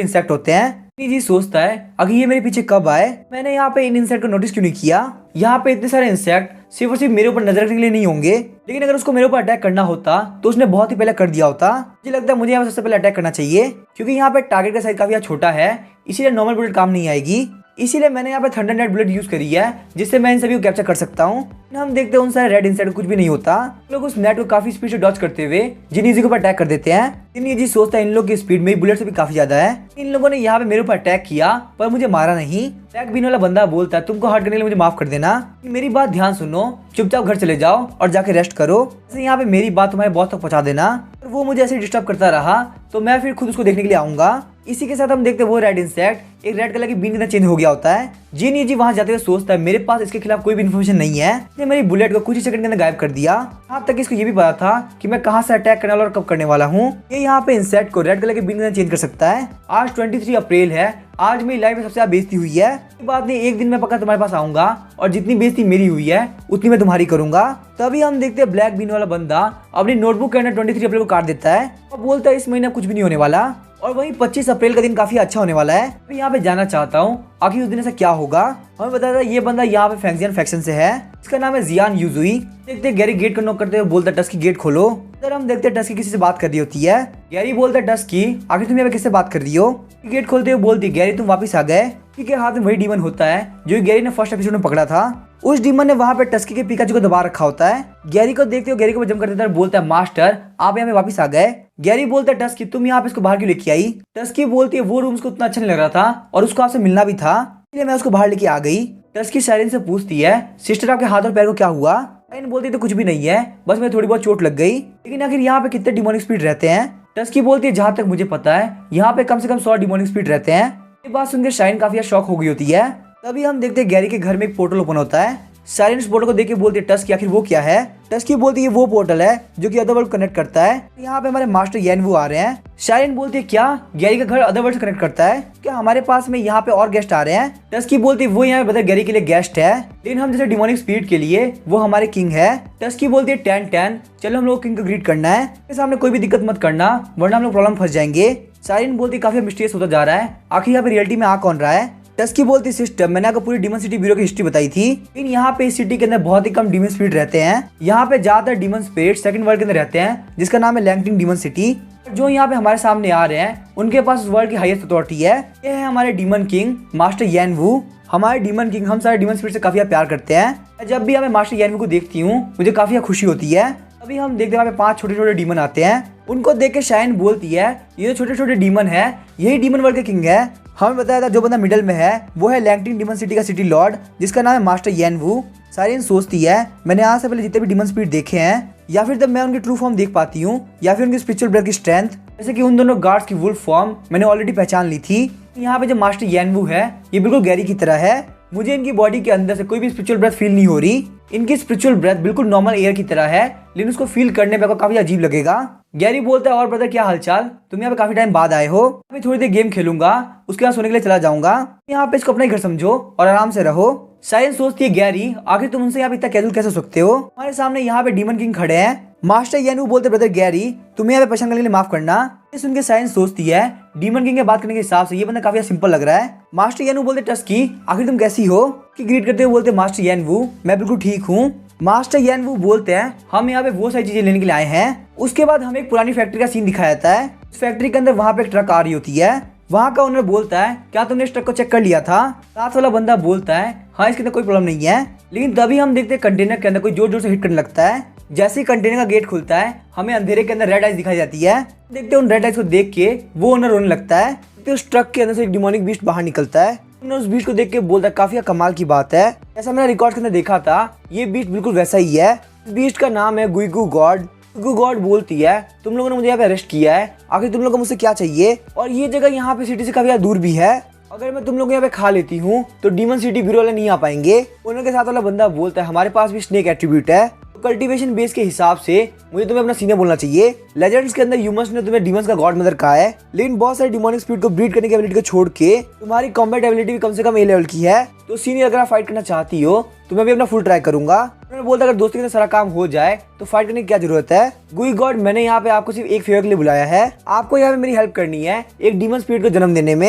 इंसेक्ट होते हैं। जी सोचता है अगर ये मेरे पीछे कब आए, मैंने यहाँ पे इन इंसेक्ट को नोटिस क्यों नहीं किया। यहाँ पे इतने सारे इंसेक्ट सिर्फ और सिर्फ मेरे ऊपर नजर रखने के लिए नहीं होंगे, लेकिन अगर उसको मेरे ऊपर अटैक करना होता तो उसने बहुत ही पहले कर दिया होता। मुझे लगता है मुझे यहाँ पे सबसे पहले अटैक करना चाहिए, क्योंकि यहाँ पे टारगेट का साइज काफी छोटा है, इसीलिए नॉर्मल बुलेट काम नहीं आएगी। इसीलिए मैंने यहाँ पे थंडरनेट बुलेट यूज करी है, जिससे मैं इन सभी को कैप्चर कर सकता हूँ। हम देखते हैं उन सारे रेड इंसेक्ट कुछ भी नहीं होता। लोग उस नेट को काफी स्पीड से डॉज करते हुए जिन ईजी के ऊपर अटैक कर देते हैं। जिन ईजी सोचता है इन लोगों की स्पीड मेरी बुलेट से भी काफी ज्यादा है। इन लोगों ने यहाँ पे मेरे ऊपर अटैक किया पर मुझे मारा नहीं। ब्लैक बीन वाला बंदा बोलता है तुमको हर्ट करने के लिए मुझे माफ कर देना, मेरी बात ध्यान सुनो, चुपचाप घर चले जाओ और जाके रेस्ट करो। जैसे यहाँ पे मेरी बात तुम्हारे बॉस तक पहुंचा देना। वो मुझे ऐसे डिस्टर्ब करता रहा तो मैं फिर खुद उसको देखने के लिए आऊंगा। इसी के साथ हम देखते हैं वो रेड इंसेक्ट एक रेड कलर की बीन की तरह चेंज हो गया होता है। जिन ईजी वहां जाते हुए सोचता है मेरे पास इसके खिलाफ कोई भी इन्फॉर्मेशन नहीं है, इसने मेरी बुलेट को कुछ ही सेकंड के अंदर गायब कर दिया। यहाँ तक इसको ये भी पता था कि मैं कहाँ से अटैक करने वाला और कब करने वाला हूँ। ये यहाँ पे इंसेक्ट को रेड कलर की बीन की तरह चेंज कर सकता है। आज 23 अप्रैल है, आज मेरी लाइफ में सबसे ज्यादा बेइज्जती हुई है। बात नहीं, एक दिन मैं पक्का तुम्हारे पास आऊंगा और जितनी बेइज्जती मेरी हुई है उतनी मैं तुम्हारी करूंगा। तभी हम देखते हैं ब्लैक बीन वाला बंदा अपनी नोटबुक के अंदर 23 अप्रैल को काट देता है और बोलता है इस महीने कुछ भी नहीं होने वाला और वहीं 25 अप्रैल का दिन काफी अच्छा होने वाला है। मैं यहाँ पे जाना चाहता हूँ आखिर उस दिन ऐसा क्या होगा। हमें बताया था ये बंदा यहाँ पे फैंक्सियन फैक्शन से है, इसका नाम है जियान यूजुई। देखते गैरी गेट को नॉक करते हुए बोलता है टस्की गेट खोलो। इधर हम देखते हैं टस्की किसी से बात कर रही होती है। गैरी बोलता है टस्की आखिर तुम यहाँ पे किससे बात कर रही हो। गेट खोलते हुए बोलती गैरी तुम वापस आ गए। के हाथ में वही डीमन होता है जो गैरी ने फर्स्ट एपिसोड में पकड़ा था। उस डीमन ने वहाँ पे टस्की के पिकाचू को दबा रखा होता है। गैरी को देखते हो गैरी को जम कर देता है, बोलता है मास्टर आप यहाँ पे वापस आ गए। गैरी बोलता है टस्की तुम यहाँ पे इसको बाहर क्यों लेके आई। टस्की बोलती है वो रूम उसको उतना अच्छा नहीं लग रहा था और उसको आपसे मिलना भी था, इसलिए मैं उसको बाहर लेके आ गई। टस्की साइरन से पूछती है सिस्टर आपके हाथ और पैर को क्या हुआ। साइरन बोलती है तो कुछ भी नहीं है, बस मैं थोड़ी बहुत चोट लग गई। लेकिन आखिर यहाँ पे कितने डिमोनिक स्पीड रहते हैं। टस्की बोलती है जहाँ तक मुझे पता है यहाँ पे कम से कम 100 डिमोनिक स्पीड रहते हैं। ये बात सुनकर शाइन काफी शॉक हो गई होती है। तभी हम देखते हैं गैरी के घर में एक पोर्टल ओपन होता है। साइरन इस पोर्टल को देख के बोलती है टस्की आखिर वो क्या है। टस्की बोलती है वो पोर्टल है जो कि अदरवर्ल्ड कनेक्ट करता है। यहाँ पे हमारे मास्टर येनवू आ रहे हैं। साइरन बोलती है क्या गैरी का घर अदरवर्ल्ड से कनेक्ट करता है, क्या हमारे पास में यहाँ पे और गेस्ट आ रहे हैं। टस्की बोलती है वो यहाँ पे गैरी के लिए गेस्ट है, लेकिन हम जैसे डिमोनिक स्पीड के लिए वो हमारे किंग है। टस्की बोलती है 10-10 चलो हम लोग किंग को ग्रीट करना है, इसके सामने कोई भी दिक्कत मत करना वरना हम लोग प्रॉब्लम फंस जाएंगे। साइरन बोलती काफी मिस्टीरियस होता जा रहा है, आखिर यहाँ पे रियलिटी में आ कौन रहा है। टस्की बोलती सिस्टम मैंने आपको पूरी डीमन सिटी ब्यूरो की हिस्ट्री बताई थी, लेकिन यहाँ पे इस सिटी के अंदर बहुत ही कम डीमन स्पिरिट रहते हैं। यहाँ पे ज्यादातर डीमन स्पिरिट सेकंड वर्ल्ड के अंदर रहते हैं जिसका नाम है लैंगटिंग डीमन सिटी। जो यहाँ पे हमारे सामने आ रहे हैं उनके पास उस वर्ल्ड की हाईएस्ट अथॉरिटी है। ये है हमारे डीमन किंग मास्टर येनवू। हमारे डीमन किंग हम सारे डीमन स्पिरिट से काफी प्यार करते हैं। जब भी हमें मास्टर येनवू को देखती हूँ मुझे काफी खुशी होती है। अभी हम देखते हैं वहाँ पे 5 छोटे छोटे डीमन आते हैं। उनको देख के शाइन बोलती है ये छोटे छोटे डीमन है यही डीमन वर्ल्ड के किंग है। हमें बताया था जो बंदा मिडल में है वो है लैंगटिंग डीमन सिटी का सिटी लॉर्ड जिसका नाम है मास्टर येनवू। साइरन सोचती है मैंने आज से पहले जितने भी डीमन स्पिरिट देखे हैं या फिर तब मैं उनकी ट्रू फॉर्म देख पाती हूँ या फिर उनकी स्पिरिचुअल ब्रेथ की स्ट्रेंथ, जैसे कि उन दोनों गार्ड्स की वुल्फ फॉर्म मैंने ऑलरेडी पहचान ली थी। यहाँ पे जो मास्टर येनवू है ये बिल्कुल गैरी की तरह है। मुझे इनकी बॉडी के अंदर से कोई भी स्पिरिचुअल ब्रेथ फील नहीं हो रही। इनकी स्पिरिचुअल ब्रेथ बिल्कुल नॉर्मल एयर की तरह है, लेकिन उसको फील करने में काफी अजीब लगेगा। गैरी बोलता है और ब्रदर क्या हालचाल, तुम यहाँ पे काफी टाइम बाद आए हो। मैं थोड़ी देर गेम खेलूंगा उसके बाद सोने के लिए चला जाऊंगा। यहाँ पे इसको अपना घर समझो और आराम से रहो। साइरन सोचती है गैरी आखिर तुम उनसे यहाँ पे इतना कैजुअल कैसे हो सकते हो। हमारे सामने यहाँ पे डीमन किंग खड़े हैं। मास्टर येनवू बोलते ब्रदर गैरी तुम्हें यहाँ पे परेशान करने के लिए माफ करना। सुन के साइरन सोचती है डीमन किंग के बात करने के हिसाब से ये बंदा काफी सिंपल लग रहा है। मास्टर येनवू बोलते टस्की आखिर तुम कैसी हो कि ग्रीट करते हुए बोलते मास्टर येनवू मैं बिल्कुल ठीक हूँ। मास्टर येनवू बोलते हैं हम यहाँ पे वो सारी चीजें लेने के लिए आए हैं। उसके बाद हमें एक पुरानी फैक्ट्री का सीन दिखाया जाता है। उस फैक्ट्री के अंदर वहाँ पे एक ट्रक आ रही होती है। वहाँ का ओनर बोलता है क्या तुमने इस ट्रक को चेक कर लिया था। साथ वाला बंदा बोलता है हाँ इसके अंदर कोई प्रॉब्लम नहीं है। लेकिन तभी हम देखते हैं कंटेनर के अंदर कोई जोर जोर से हिट करने लगता है। जैसे ही कंटेनर का गेट खुलता है हमें अंधेरे के अंदर रेड आइज दिखाई जाती है। देखते हैं उन रेड आइज को देख के वो ओनर रोने लगता है। तो उस ट्रक के अंदर से एक डिमोनिक बीस्ट बाहर निकलता है। उस बीस्ट को देख के बोलता है काफी कमाल की बात है, ऐसा मैंने रिकॉर्ड के अंदर देखा था ये बीस्ट बिल्कुल वैसा ही है। इस बीस्ट का नाम है गुइगू गॉड। गुइगू गॉड बोलती है तुम लोगों ने मुझे यहाँ पे अरेस्ट किया है, आखिर तुम लोगों को मुझसे क्या चाहिए और ये जगह यहाँ पे सिटी से काफी दूर भी है। अगर मैं तुम लोग यहाँ पे खा लेती हूँ तो डीमन सिटी ब्यूरो वाले नहीं आ पाएंगे। ओनर के साथ वाला बंदा बोलता है हमारे पास भी स्नेक एट्रीब्यूट है, तो कल्टीवेशन बेस के हिसाब से मुझे तुम्हें अपना सीनियर बोलना चाहिए। लेजेंड्स के अंदर ह्यूमंस ने तुम्हें डीमंस का गॉड मदर कहा है, लेकिन बहुत सारे डिमोनिक स्पिरिट को ब्रीड करने की एबिलिटी को छोड़ के तुम्हारी कॉम्बैट एबिलिटी भी कम से कम ए लेवल की है। तो सीनियर अगर आप फाइट करना चाहती हो तो मैं भी अपना फुल ट्राई करूंगा। उन्होंने बोलता अगर दोस्ती के साथ सारा काम हो जाए तो फाइट करने की क्या जरूरत है। गुई गॉड मैंने यहाँ पे आपको सिर्फ एक फेवर के लिए बुलाया है, आपको यहाँ पे मेरी हेल्प करनी है एक डीमन स्पिरिट को जन्म देने में।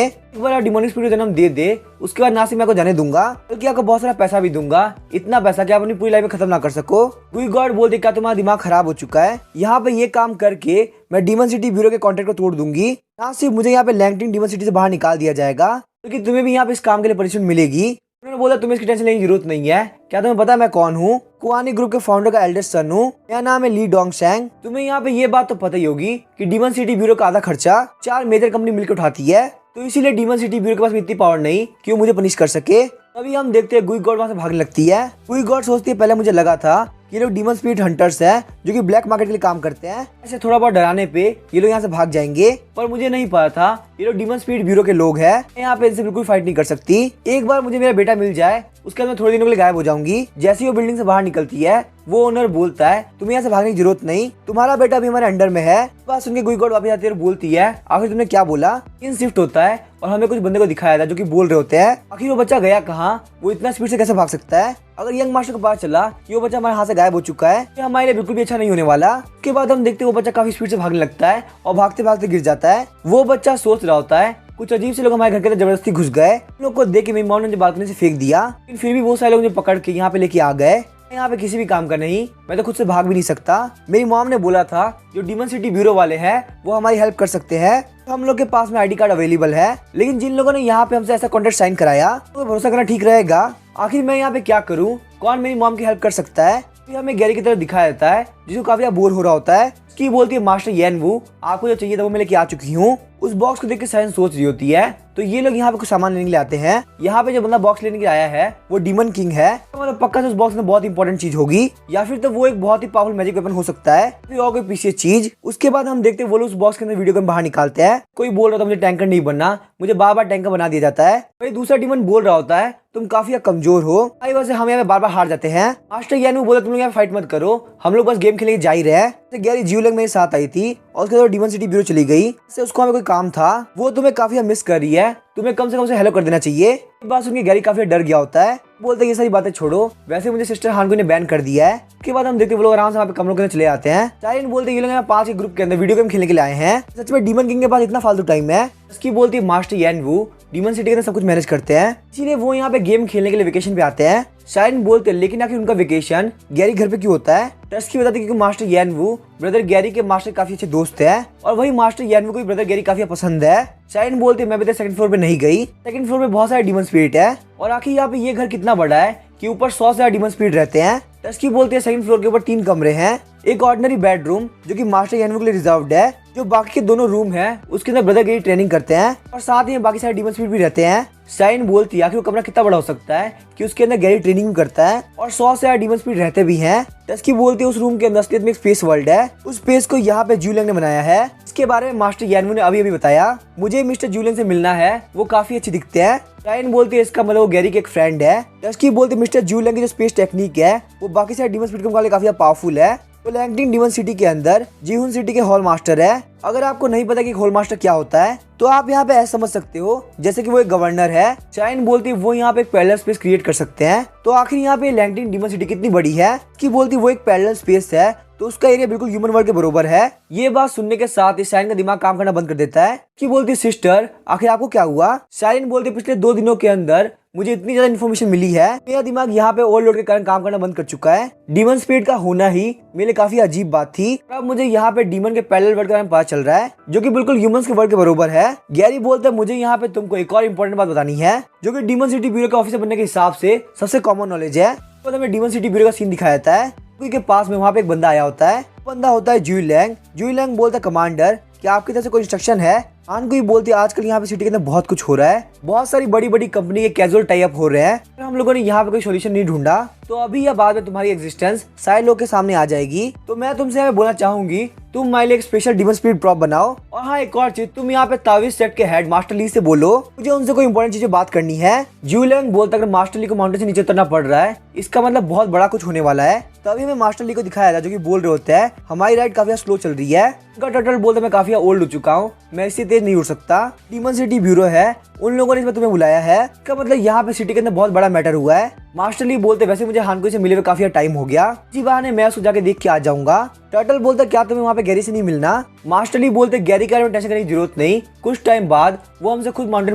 एक बार आप डिमोनिक स्पिरिट को जन्म दे उसके बाद ना सिर्फ मैं आपको जाने दूंगा बल्कि आपको बहुत सारा पैसा भी दूंगा, इतना पैसा कि आप अपनी पूरी लाइफ में खत्म ना कर सको। गुई गॉड बोलते क्या तुम्हारा दिमाग खराब हो चुका है, यहाँ पे ये काम करके मैं डीमन सिटी ब्यूरो के कॉन्ट्रैक्ट को तोड़ दूंगी, ना सिर्फ मुझे यहाँ पे लैंगटिंग डीमन सिटी से बाहर निकाल दिया जाएगा क्योंकि तुम्हें भी यहाँ पे इस काम के लिए पनिशमेंट मिलेगी। उन्होंने बोला तुम्हें इसकी टेंशन लेने की जरूरत नहीं है, क्या तुम्हें पता है मैं कौन हूँ? कुआनी ग्रुप के फाउंडर का एल्डेस्ट सन हूँ, मेरा नाम है ली डोंगशैंग। तुम्हें यहाँ पे ये बात तो पता ही होगी कि डीमन सिटी ब्यूरो का आधा खर्चा 4 मेजर कंपनी मिलकर उठाती है, तो इसीलिए डीमन सिटी ब्यूरो के पास इतनी पावर नहीं कि वो मुझे पनिश कर सके। अभी हम देखते हैं गुई गॉड वहाँ से भागने लगती है। गुई गॉड सोचती है पहले मुझे लगा था ये लोग डीमन स्पिरिट हंटर्स हैं जो कि ब्लैक मार्केट के लिए काम करते हैं, ऐसे थोड़ा बहुत डराने पे ये लोग यहाँ से भाग जाएंगे, पर मुझे नहीं पता था ये लोग डीमन स्पिरिट ब्यूरो के लोग हैं। मैं यहाँ पे इनसे बिल्कुल फाइट नहीं कर सकती। एक बार मुझे मेरा बेटा मिल जाए उसके बाद मैं थोड़े दिनों के लिए गायब हो जाऊंगी। जैसे ही वो बिल्डिंग से बाहर निकलती है वो ओनर बोलता है तुम्हें यहाँ से भागने की जरूरत नहीं, तुम्हारा बेटा अभी हमारे अंडर में है। बात सुन के गुई गॉड वापस आती है और बोलती है आखिर तुमने क्या बोला। इन शिफ्ट होता है और हमें कुछ बंदे को दिखाया था जो कि बोल रहे होते हैं आखिर वो बच्चा गया कहाँ, वो इतना स्पीड से कैसे भाग सकता है। अगर यंग मास्टर को पता चला कि वो बच्चा हमारे हाथ से गायब हो चुका है तो हमारे लिए बिल्कुल भी अच्छा नहीं होने वाला। उसके बाद हम देखते हैं वो बच्चा काफी स्पीड से भागने लगता है और भागते भागते गिर जाता है। वो बच्चा सोच रहा होता है कुछ अजीब से लोग हमारे घर के अंदर जबरदस्ती घुस गए, लोग को देख के मेरी मॉम ने बालकनी से फेंक दिया, लेकिन फिर भी वो सारे लोग मुझे पकड़ के यहाँ पे लेके आ गए। यहाँ पे किसी भी काम का नहीं, मैं तो खुद से भाग भी नहीं सकता। मेरी मॉम ने बोला था जो डीमन सिटी ब्यूरो वाले हैं वो हमारी हेल्प कर सकते हैं, तो हम लोग के पास में आईडी कार्ड अवेलेबल है, लेकिन जिन लोगों ने यहाँ पे हमसे ऐसा कॉन्ट्रैक्ट साइन कराया तो भरोसा करना ठीक रहेगा। आखिर मैं यहाँ पे क्या करूँ, कौन मेरी मॉम की हेल्प कर सकता है। फिर हमें गैरी की तरफ दिखाया जाता है जिसको काफी बोर हो रहा होता है। उसकी बोलती है मास्टर येन वू आपको जो चाहिए था वो मैं लेके आ चुकी हूँ। उस बॉक्स को देख के साइन सोच रही होती है, तो ये लोग यहाँ पे कुछ सामान लेने के लिए आते हैं। यहाँ पे जो बंदा बॉक्स लेने के लिए आया है वो डीमन किंग है, तो मतलब पक्का से उस बॉक्स में बहुत इंपॉर्टेंट चीज होगी, या फिर तो वो एक बहुत ही पावरफुल मैजिक वेपन हो सकता है, फिर और कोई पीछे चीज। उसके बाद हम देखते हैं वो लोग उस बॉक्स के अंदर वीडियो गेम बाहर निकालते हैं। कोई बोल रहा था मुझे टैंकर नहीं बनना, मुझे बार बार टैंकर बना दिया जाता है। वही दूसरा डीमन बोल रहा होता है तुम काफी कमजोर हो, आई वजह से हम यहाँ पे बार बार हार जाते हैं। मास्टर येन वू बोला तुम लोग यहाँ फाइट मत करो, हम लोग बस गेम खेलने जा ही रहे हैं। गैरी जियोलैंग मेरे साथ आई थी और उसके बाद डीमन सिटी ब्यूरो चली गई, उसको हमें कोई काम था, वो तुम्हें काफी मिस कर रही है, तुम्हें कम से कम हेल्प कर देना चाहिए। एक बात सुन के गैरी काफी डर गया होता है, बोलते ये सारी बातें छोड़ो, वैसे मुझे सिस्टर हानगो ने बैन कर दिया है। उसके बाद हम देखते वो लोग आराम से वहाँ पे कमरों के अंदर चले आते हैं। चाइन बोलते ये लोग यहाँ 5 के ग्रुप के अंदर वीडियो गेम खेलने के लिए आए हैं। सच में डीमन किंग के पास इतना फालतू टाइम है। उसकी बोलती है मास्टर येन वू डीमन सिटी के अंदर सब कुछ मैनेज करते हैं, इसीलिए वो यहाँ पे गेम खेलने के लिए वेकेशन पे आते हैं। शाइन बोलते हैं लेकिन आखिर उनका वेकेशन गैरी घर पे क्यों होता है। टस्की बताती है क्योंकि मास्टर येन वू ब्रदर गैरी के मास्टर काफी अच्छे दोस्त है और वही मास्टर येन वू को ब्रदर गैरी काफी पसंद है। शाइन बोलते मैं भी सेकंड फ्लोर पे नहीं गई, सेकंड फ्लोर पे बहुत सारे डीमन स्पिरिट है और आखिर यहाँ पे ये घर कितना बड़ा है कि ऊपर 100 से ज्यादा डीमन स्पिरिट रहते हैं। टस्की बोलते हैं सेकंड फ्लोर के ऊपर 3 कमरे हैं, एक ऑर्डिनरी बेडरूम जो कि मास्टर येन वू के लिए रिजर्व्ड है, जो बाकी के दोनों रूम है उसके अंदर ब्रदर गैरी ट्रेनिंग करते हैं और साथ ही बाकी सारे डीमन स्पिरिट भी रहते हैं। शाइन बोलती है आखिर वो कमरा कितना बड़ा हो सकता है कि उसके अंदर गैरी ट्रेनिंग करता है और 100 से ज्यादा डीमन स्पिरिट रहते भी हैं। टस्की बोलती है उस रूम के अंदर असलियत में एक स्पेस वर्ल्ड है, उस स्पेस को यहाँ पे जियोलैंग ने बनाया है। इसके बारे में मास्टर येन वू ने अभी बताया, मुझे मिस्टर जियोलैंग से मिलना है, वो काफी अच्छे दिखते हैं। शाइन बोलती है इसका मतलब वो गैरी के एक फ्रेंड है। टस्की बोलती है मिस्टर जियोलैंग की जो स्पेस टेक्निक है वो बाकी सारे डीमन स्पिरिट के मुकाबले काफी पावरफुल है। तो लैंगटिंग डीमन सिटी के अंदर जीहुन सिटी के हॉल मास्टर है। अगर आपको नहीं पता कि हॉल मास्टर क्या होता है तो आप यहाँ पे ऐसा समझ सकते हो जैसे कि वो एक गवर्नर है। शाइन बोलती है वो यहाँ पे एक पैरेलल स्पेस क्रिएट कर सकते हैं। तो आखिर यहाँ पे लैंगटिंग डीमन सिटी कितनी बड़ी है कि बोलती वो एक पैरेलल स्पेस है, तो उसका एरिया बिल्कुल ह्यूमन वर्ल्ड के बराबर है। ये बात सुनने के साथ ही शाइन का दिमाग काम करना बंद कर देता है कि बोलती सिस्टर आखिर आपको क्या हुआ। शाइन बोलती पिछले 2 दिनों के अंदर मुझे इतनी ज्यादा इन्फॉर्मेशन मिली है, मेरा दिमाग यहाँ पे ओवरलोड के कारण काम करना बंद कर चुका है। डीमन स्पिरिट का होना ही मेरे लिए काफी अजीब बात थी, अब मुझे यहाँ पे डीमन के पैरेलल वर्ल्ड के बारे में पता चल रहा है जो कि बिल्कुल ह्यूमंस के वर्ल्ड के बराबर है। गैरी बोलता है मुझे यहाँ पे तुमको एक और इम्पोर्टेंट बात बतानी है जो कि डीमन सिटी ब्यूरो के ऑफिसर बनने के हिसाब से सबसे कॉमन नॉलेज है। तो हमें डीमन सिटी ब्यूरो का सीन दिखाया जाता है, के पास में वहाँ पे एक बंदा आया होता है, बंदा होता है जियोलैंग। जियोलैंग बोलता है कमांडर क्या आपकी तरफ से कोई इंस्ट्रक्शन है। आन को ही बोलती है आजकल यहाँ पे सिटी के अंदर बहुत कुछ हो रहा है, बहुत सारी बड़ी बड़ी कंपनी के कैजुअल टाई अप हो रहे हैं, हम लोगों ने यहाँ पे कोई सोल्यूशन नहीं ढूंढा। तो अभी या बाद में तुम्हारी एग्जिस्टेंस सारे लोग के सामने आ जाएगी। तो मैं तुमसे बोलना चाहूंगी तुम माइले एक स्पेशल डीमन स्पिरिट प्रॉप बनाओ। और हाँ, एक और चीज, तुम यहाँ पे तावीज सेट के हेड मास्टर ली से बोलो मुझे उनसे कोई इंपॉर्टेंट चीजें बात करनी है। जूलियन बोलता अगर मास्टर ली को माउंटेन से नीचे उतरना पड़ रहा है इसका मतलब बहुत बड़ा कुछ होने वाला है। तभी हमें मास्टर ली को दिखाया था जो कि बोल रहे होते हैं हमारी राइड काफी स्लो चल रही है। उनका टर्टल बोलता मैं काफी ओल्ड हो चुका हूँ, मैं इससे तेज नहीं उड़ सकता। डीमन सिटी ब्यूरो है, उन लोगों ने इसमें तुम्हें बुलाया है, इसका मतलब यहाँ पे सिटी के अंदर बहुत बड़ा मैटर हुआ है। मास्टर ली बोलते वैसे मुझे हानको से मिले हुए काफी टाइम हो गया, इसी बहाने मैं उसको जाके देख के आ जाऊंगा। टर्टल बोलता क्या तुम्हें वहाँ पे गैरी से नहीं मिलना? मास्टर ली बोलते गैरी के बारे में टेंशन करने की जरूरत नहीं, कुछ टाइम बाद वो हमसे खुद माउंटेन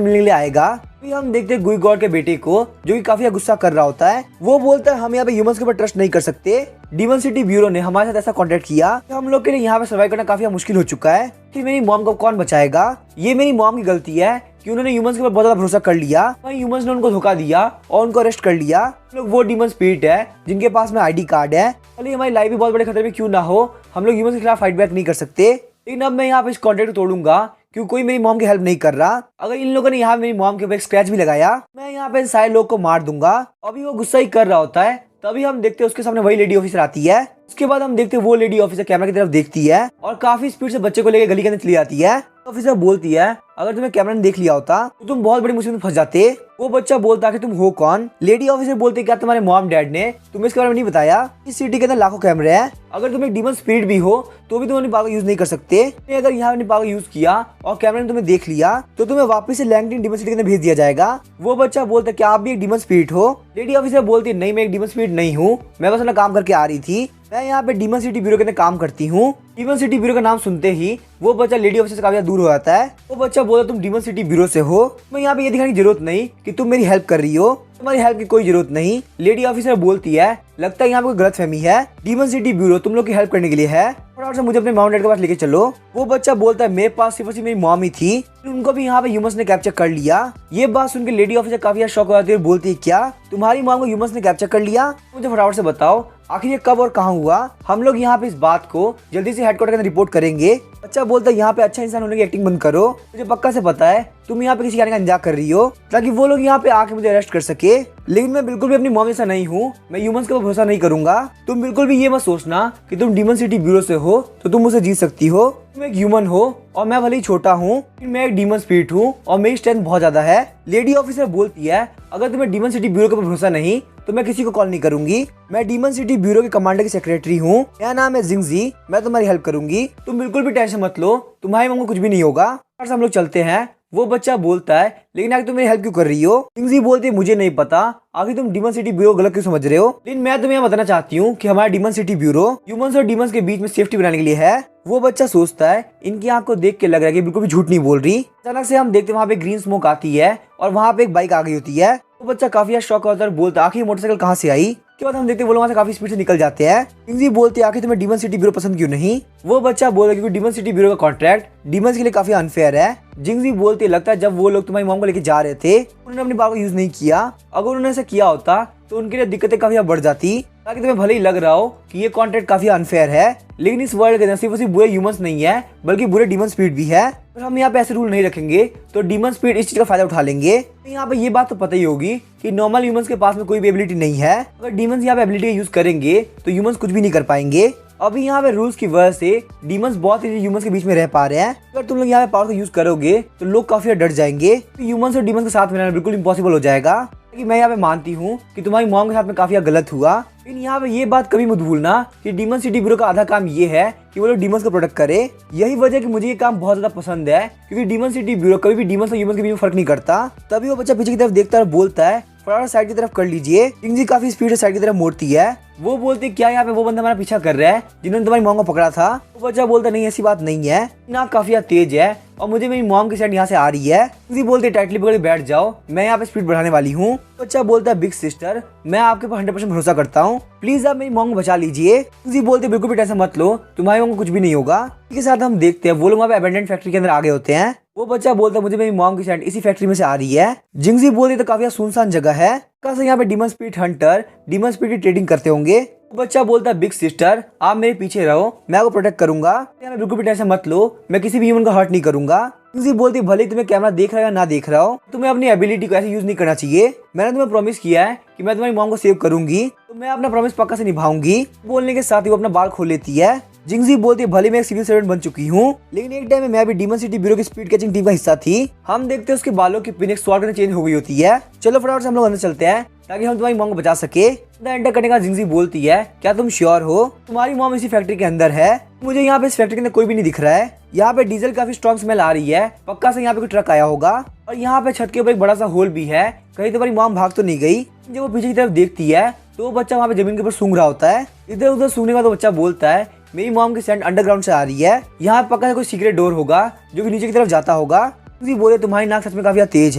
मिलने के लिए आएगा। फिर हम देखते गुई गॉड के बेटे को जो कि काफी गुस्सा कर रहा होता है। वो बोलता है हम यहाँ पे ह्यूमंस के ऊपर ट्रस्ट नहीं कर सकते। डीमन सिटी ब्यूरो ने हमारे साथ ऐसा कॉन्ट्रैक्ट किया कि हम लोग के लिए यहाँ पे सर्वाइव करना काफी मुश्किल हो चुका है। फिर मेरी मॉम को कौन बचाएगा? ये मेरी मॉम की गलती है कि उन्होंने ह्यूमंस के ऊपर बहुत ज्यादा भरोसा कर लिया। वहीं ह्यूमंस ने उनको धोखा दिया और उनको अरेस्ट कर लिया। लोग वो डीमन स्पिरिट है जिनके पास में आईडी कार्ड है। भले हमारी लाइफ भी बहुत बड़े खतरे में क्यों ना हो, हम लोग ह्यूमंस के खिलाफ फाइट बैक नहीं कर सकते। लेकिन अब मैं यहाँ पे इस कॉन्ट्रैक्ट को तोड़ूंगा क्योंकि कोई मेरी मॉम की हेल्प नहीं कर रहा। अगर इन लोगों ने यहाँ मेरी मॉम के ऊपर स्क्रैच भी लगाया मैं यहाँ पे इन सारे लोग को मार दूंगा। अभी वो गुस्सा ही कर रहा होता है, तभी हम देखते हैं उसके सामने वही लेडी ऑफिसर आती है। उसके बाद हम देखते हैं वो लेडी ऑफिसर कैमरा की तरफ देखती है और काफी स्पीड से बच्चे को लेकर गली के अंदर चली जाती है। ऑफिसर बोलती है अगर तुम्हें कैमरा ने देख लिया होता तो तुम बहुत बड़ी मुसीबत में फंस जाते। वो बच्चा बोलता है कि तुम हो कौन? लेडी ऑफिसर बोलते क्या तुम्हारे मॉम डैड ने तुम्हें इसके बारे में नहीं बताया? इस सिटी के अंदर लाखों कैमरे हैं, अगर तुम एक डीमन स्पिरिट भी हो तो भी तुम अपनी पावर यूज नहीं कर सकते। अगर यहाँ अपनी पावर यूज किया और कैमरे ने तुम्हें देख लिया तो तुम्हें वापस से लैंगटिन डीमन सिटी के अंदर भेज दिया जाएगा। वो बच्चा बोलता क्या आप भी एक डीमन स्पिरिट हो? लेडी ऑफिसर बोलती नहीं, मैं एक डीमन स्पिरिट नहीं हूँ, मैं बस अपना काम करके आ रही थी, मैं यहाँ पे डीमन सिटी ब्यूरो के अंदर काम करती हूँ। डीमन सिटी ब्यूरो का नाम सुनते ही वो बच्चा लेडी ऑफिसर से काफी दूर हो जाता है। वो बच्चा बोला तुम डीमन सिटी ब्यूरो से हो, मैं यहाँ पे ये दिखाने की जरूरत नहीं कि तुम मेरी हेल्प कर रही हो, तुम्हारी हेल्प की कोई जरूरत नहीं। लेडी ऑफिसर बोलती है लगता है यहाँ पे कोई गलतफहमी है, डीमन सिटी ब्यूरो तुम लोग की हेल्प करने के लिए है, फटाफट से मुझे अपने माउंटेन के पास लेके चलो। वो बच्चा बोलता है मेरे पास सिर्फ मेरी मॉम ही थी, उनको भी यहाँ पे ह्यूमंस ने कैप्चर कर लिया। ये बात सुनकर लेडी ऑफिसर काफी शॉक हो जाती है और बोलती है क्या तुम्हारी मॉम को ह्यूमंस ने कैप्चर कर लिया? मुझे फटाफट से बताओ आखिर ये कब और कहाँ हुआ? हम लोग यहाँ पे इस बात को जल्दी से हेडक्वार्टर के अंदर रिपोर्ट करेंगे। बच्चा बोलता है यहाँ पे अच्छा इंसान होने की एक्टिंग बंद करो, मुझे पक्का से पता है तुम यहाँ पे किसी आने का इंतजार कर रही हो ताकि वो लोग यहाँ पे आके मुझे अरेस्ट कर सके। लेकिन मैं बिल्कुल भी अपनी मॉम जैसा नहीं हूँ, मैं ह्यूमंस के ऊपर भरोसा नहीं करूंगा। तुम बिल्कुल भी ये मत सोचना कि तुम डीमन सिटी ब्यूरो से हो तो तुम मुझसे जीत सकती हो। तुम एक ह्यूमन हो और मैं भले ही छोटा हूँ, मैं एक डीमन स्पिरिट हूँ और मेरी स्ट्रेंथ बहुत ज्यादा है। लेडी ऑफिसर बोलती है अगर तुम्हें डीमन सिटी ब्यूरो के ऊपर भरोसा नहीं तो मैं किसी को कॉल नहीं करूंगी, मैं डीमन सिटी ब्यूरो के कमांडर की सेक्रेटरी हूँ, मेरा नाम है जिंगजी, मैं तुम्हारी हेल्प करूंगी, तुम बिल्कुल भी टेंशन मत लो, तुम्हारी मॉम को कुछ भी नहीं होगा। हम लोग चलते हैं। वो बच्चा बोलता है लेकिन आगे तुम मेरी हेल्प क्यों कर रही हो? जिंगजी बोलती है मुझे नहीं पता आखिर तुम डीमन सिटी ब्यूरो गलत क्यों समझ रहे हो, लेकिन मैं तुम्हें बताना चाहती हूँ कि हमारा डीमन सिटी ब्यूरो ह्यूमंस और डीमंस के बीच में सेफ्टी बनाने के लिए है। वो बच्चा सोचता है इनकी आंख को देख के लग रहा है कि बिल्कुल भी झूठ नहीं बोल रही। अचानक से हम देखते वहाँ पे ग्रीन स्मोक आती है और वहाँ पे एक बाइक आ गई होती है। वो बच्चा काफी शॉक होता है और बोलता है आखिर मोटरसाइकिल कहाँ से आई? के बाद हम देखते हैं वो लोग वहाँ से काफी स्पीड से निकल जाते हैं। जिंगजी बोलती है आखिर तुम्हें डीमन सिटी ब्यूरो पसंद क्यों नहीं? वो बच्चा बोल रहा है क्योंकि डीमन सिटी ब्यूरो का कॉन्ट्रैक्ट डीमंस के लिए काफी अनफेयर है। जिंगजी बोलती है लगता है जब वो लोग तुम्हारी मॉम को लेके जा रहे थे उन्होंने अपनी पावर को यूज नहीं किया, अगर उन्होंने ऐसा किया होता तो उनके लिए दिक्कतें काफी बढ़ जाती। ताकि तुम्हें भले ही लग रहा हो कि ये कॉन्ट्रैक्ट काफी अनफेयर है, लेकिन इस वर्ल्ड के अंदर सिर्फ बुरे ह्यूमंस नहीं है बल्कि बुरे डीमन स्पिरिट भी है। और हम यहाँ पे ऐसे रूल नहीं रखेंगे तो डीमन स्पिरिट इस चीज का फायदा उठा लेंगे। तो यहाँ पे ये बात तो पता ही होगी कि नॉर्मल ह्यूमंस के पास में कोई भी एबिलिटी नहीं है, अगर डीमंस यहाँ पे एबिलिटी यूज करेंगे तो ह्यूमंस कुछ भी नहीं कर पाएंगे। अभी यहाँ पे रूल्स की वजह से डीमंस बहुत ही ह्यूमंस के बीच में रह पा रहे हैं। अगर तुम लोग यहाँ पे पावर को यूज करोगे तो लोग काफी डर जाएंगे, तो ह्यूमंस और डीमंस के साथ में रहना बिल्कुल इम्पॉसिबल हो जाएगा। कि मैं यहाँ पे मानती हूँ कि तुम्हारी मॉम के साथ में काफी गलत हुआ, लेकिन यहाँ पे ये बात कभी मत भूलना कि डीमन सिटी ब्यूरो का आधा काम ये है कि वो लोग डीमंस को प्रोटेक्ट करे। यही वजह कि मुझे ये काम बहुत ज्यादा पसंद है क्योंकि डीमन सिटी ब्यूरो कभी भी डीमंस और ह्यूमंस के बीच में फर्क नहीं करता। तभी वो बच्चा पीछे की तरफ देखता है और बोलता है फटाफट साइड की तरफ कर लीजिए। जिंगजी काफी स्पीड से साइड की तरफ मोड़ती है। वो बोलती क्या यहाँ पे वो बंदा हमारा पीछा कर रहा है जिन्होंने तुम्हारी मॉम को पकड़ा था? वो बच्चा बोलता नहीं ऐसी बात नहीं है, ना काफी तेज है और मुझे मेरी मॉम की साइड यहाँ से आ रही है। जिंगजी बोलते टाइटली पकड़ के बैठ जाओ, मैं यहाँ पे स्पीड बढ़ाने वाली हूँ। बच्चा बोलता है बिग सिस्टर मैं आपके ऊपर 100% भरोसा करता हूँ, प्लीज आप मेरी मॉम को बचा लीजिए। जिंगजी बोलते बिल्कुल भी टेंशन मत लो, तुम्हारी मॉम को कुछ भी नहीं होगा। इसके साथ हम देखते हैं वो लोग वहाँ पे अबेंडेंट फैक्ट्री के अंदर आ गए होते हैं। वो बच्चा बोलता है मुझे मेरी मॉम की साइड इसी फैक्ट्री में से आ रही है। जिंगजी बोलती तो काफी सुनसान जगह है, कैसे यहाँ पे demon spirit Hunter demon spirit trading करते होंगे। वो बच्चा बोलता है बिग सिस्टर आप मेरे पीछे रहो, मैं आपको प्रोटेक्ट करूंगा, बिल्कुल भी टेंशन मत लो, मैं किसी भी ह्यूमन को हर्ट नहीं करूंगा। जिंगजी बोलती भले तुम्हें कैमरा देख रहा है या ना देख रहा हो, तुम्हें अपनी एबिलिटी को ऐसे यूज नहीं करना चाहिए। मैंने तुम्हें प्रॉमिस किया है कि मैं तुम्हारी मॉम को सेव करूंगी, तो मैं अपना प्रॉमिस पक्का से निभाऊंगी। बोलने के साथ ही वो अपना बाल खोल लेती है। जिंगजी बोलती है भले मैं एक सिविल सर्वेंट बन चुकी हूँ, लेकिन एक टाइम में मैं भी डीमन सिटी ब्यूरो की स्पीड कैचिंग टीम का हिस्सा थी। हम देखते हैं उसके बालों की पिन एक स्वाद चेंज हो गई होती है। चलो फटाफट से हम लोग अंदर चलते हैं ताकि हम तुम्हारी मॉम को बचा सके। एंटर करने का जिंगजी बोलती है क्या तुम श्योर हो तुम्हारी मॉम इसी फैक्ट्री के अंदर है? मुझे यहाँ पे इस फैक्ट्री के अंदर कोई भी नहीं दिख रहा है। यहाँ पे डीजल काफी स्ट्रॉन्ग स्मेल आ रही है, पक्का से यहाँ पे कोई ट्रक आया होगा। और यहाँ पे छत के ऊपर एक बड़ा सा होल भी है, कहीं तुम्हारी मॉम भाग तो नहीं गई। जब वो पीछे की तरफ देखती है तो वो बच्चा वहाँ पे जमीन के ऊपर सूंघ रहा होता है। इधर उधर सूंघने का तो बच्चा बोलता है मेरी मॉम की सेंट अंडरग्राउंड से आ रही है, यहाँ पक्का से कोई सीक्रेट डोर होगा जो कि नीचे की तरफ जाता होगा। बोले तुम्हारी नाक सच में काफी तेज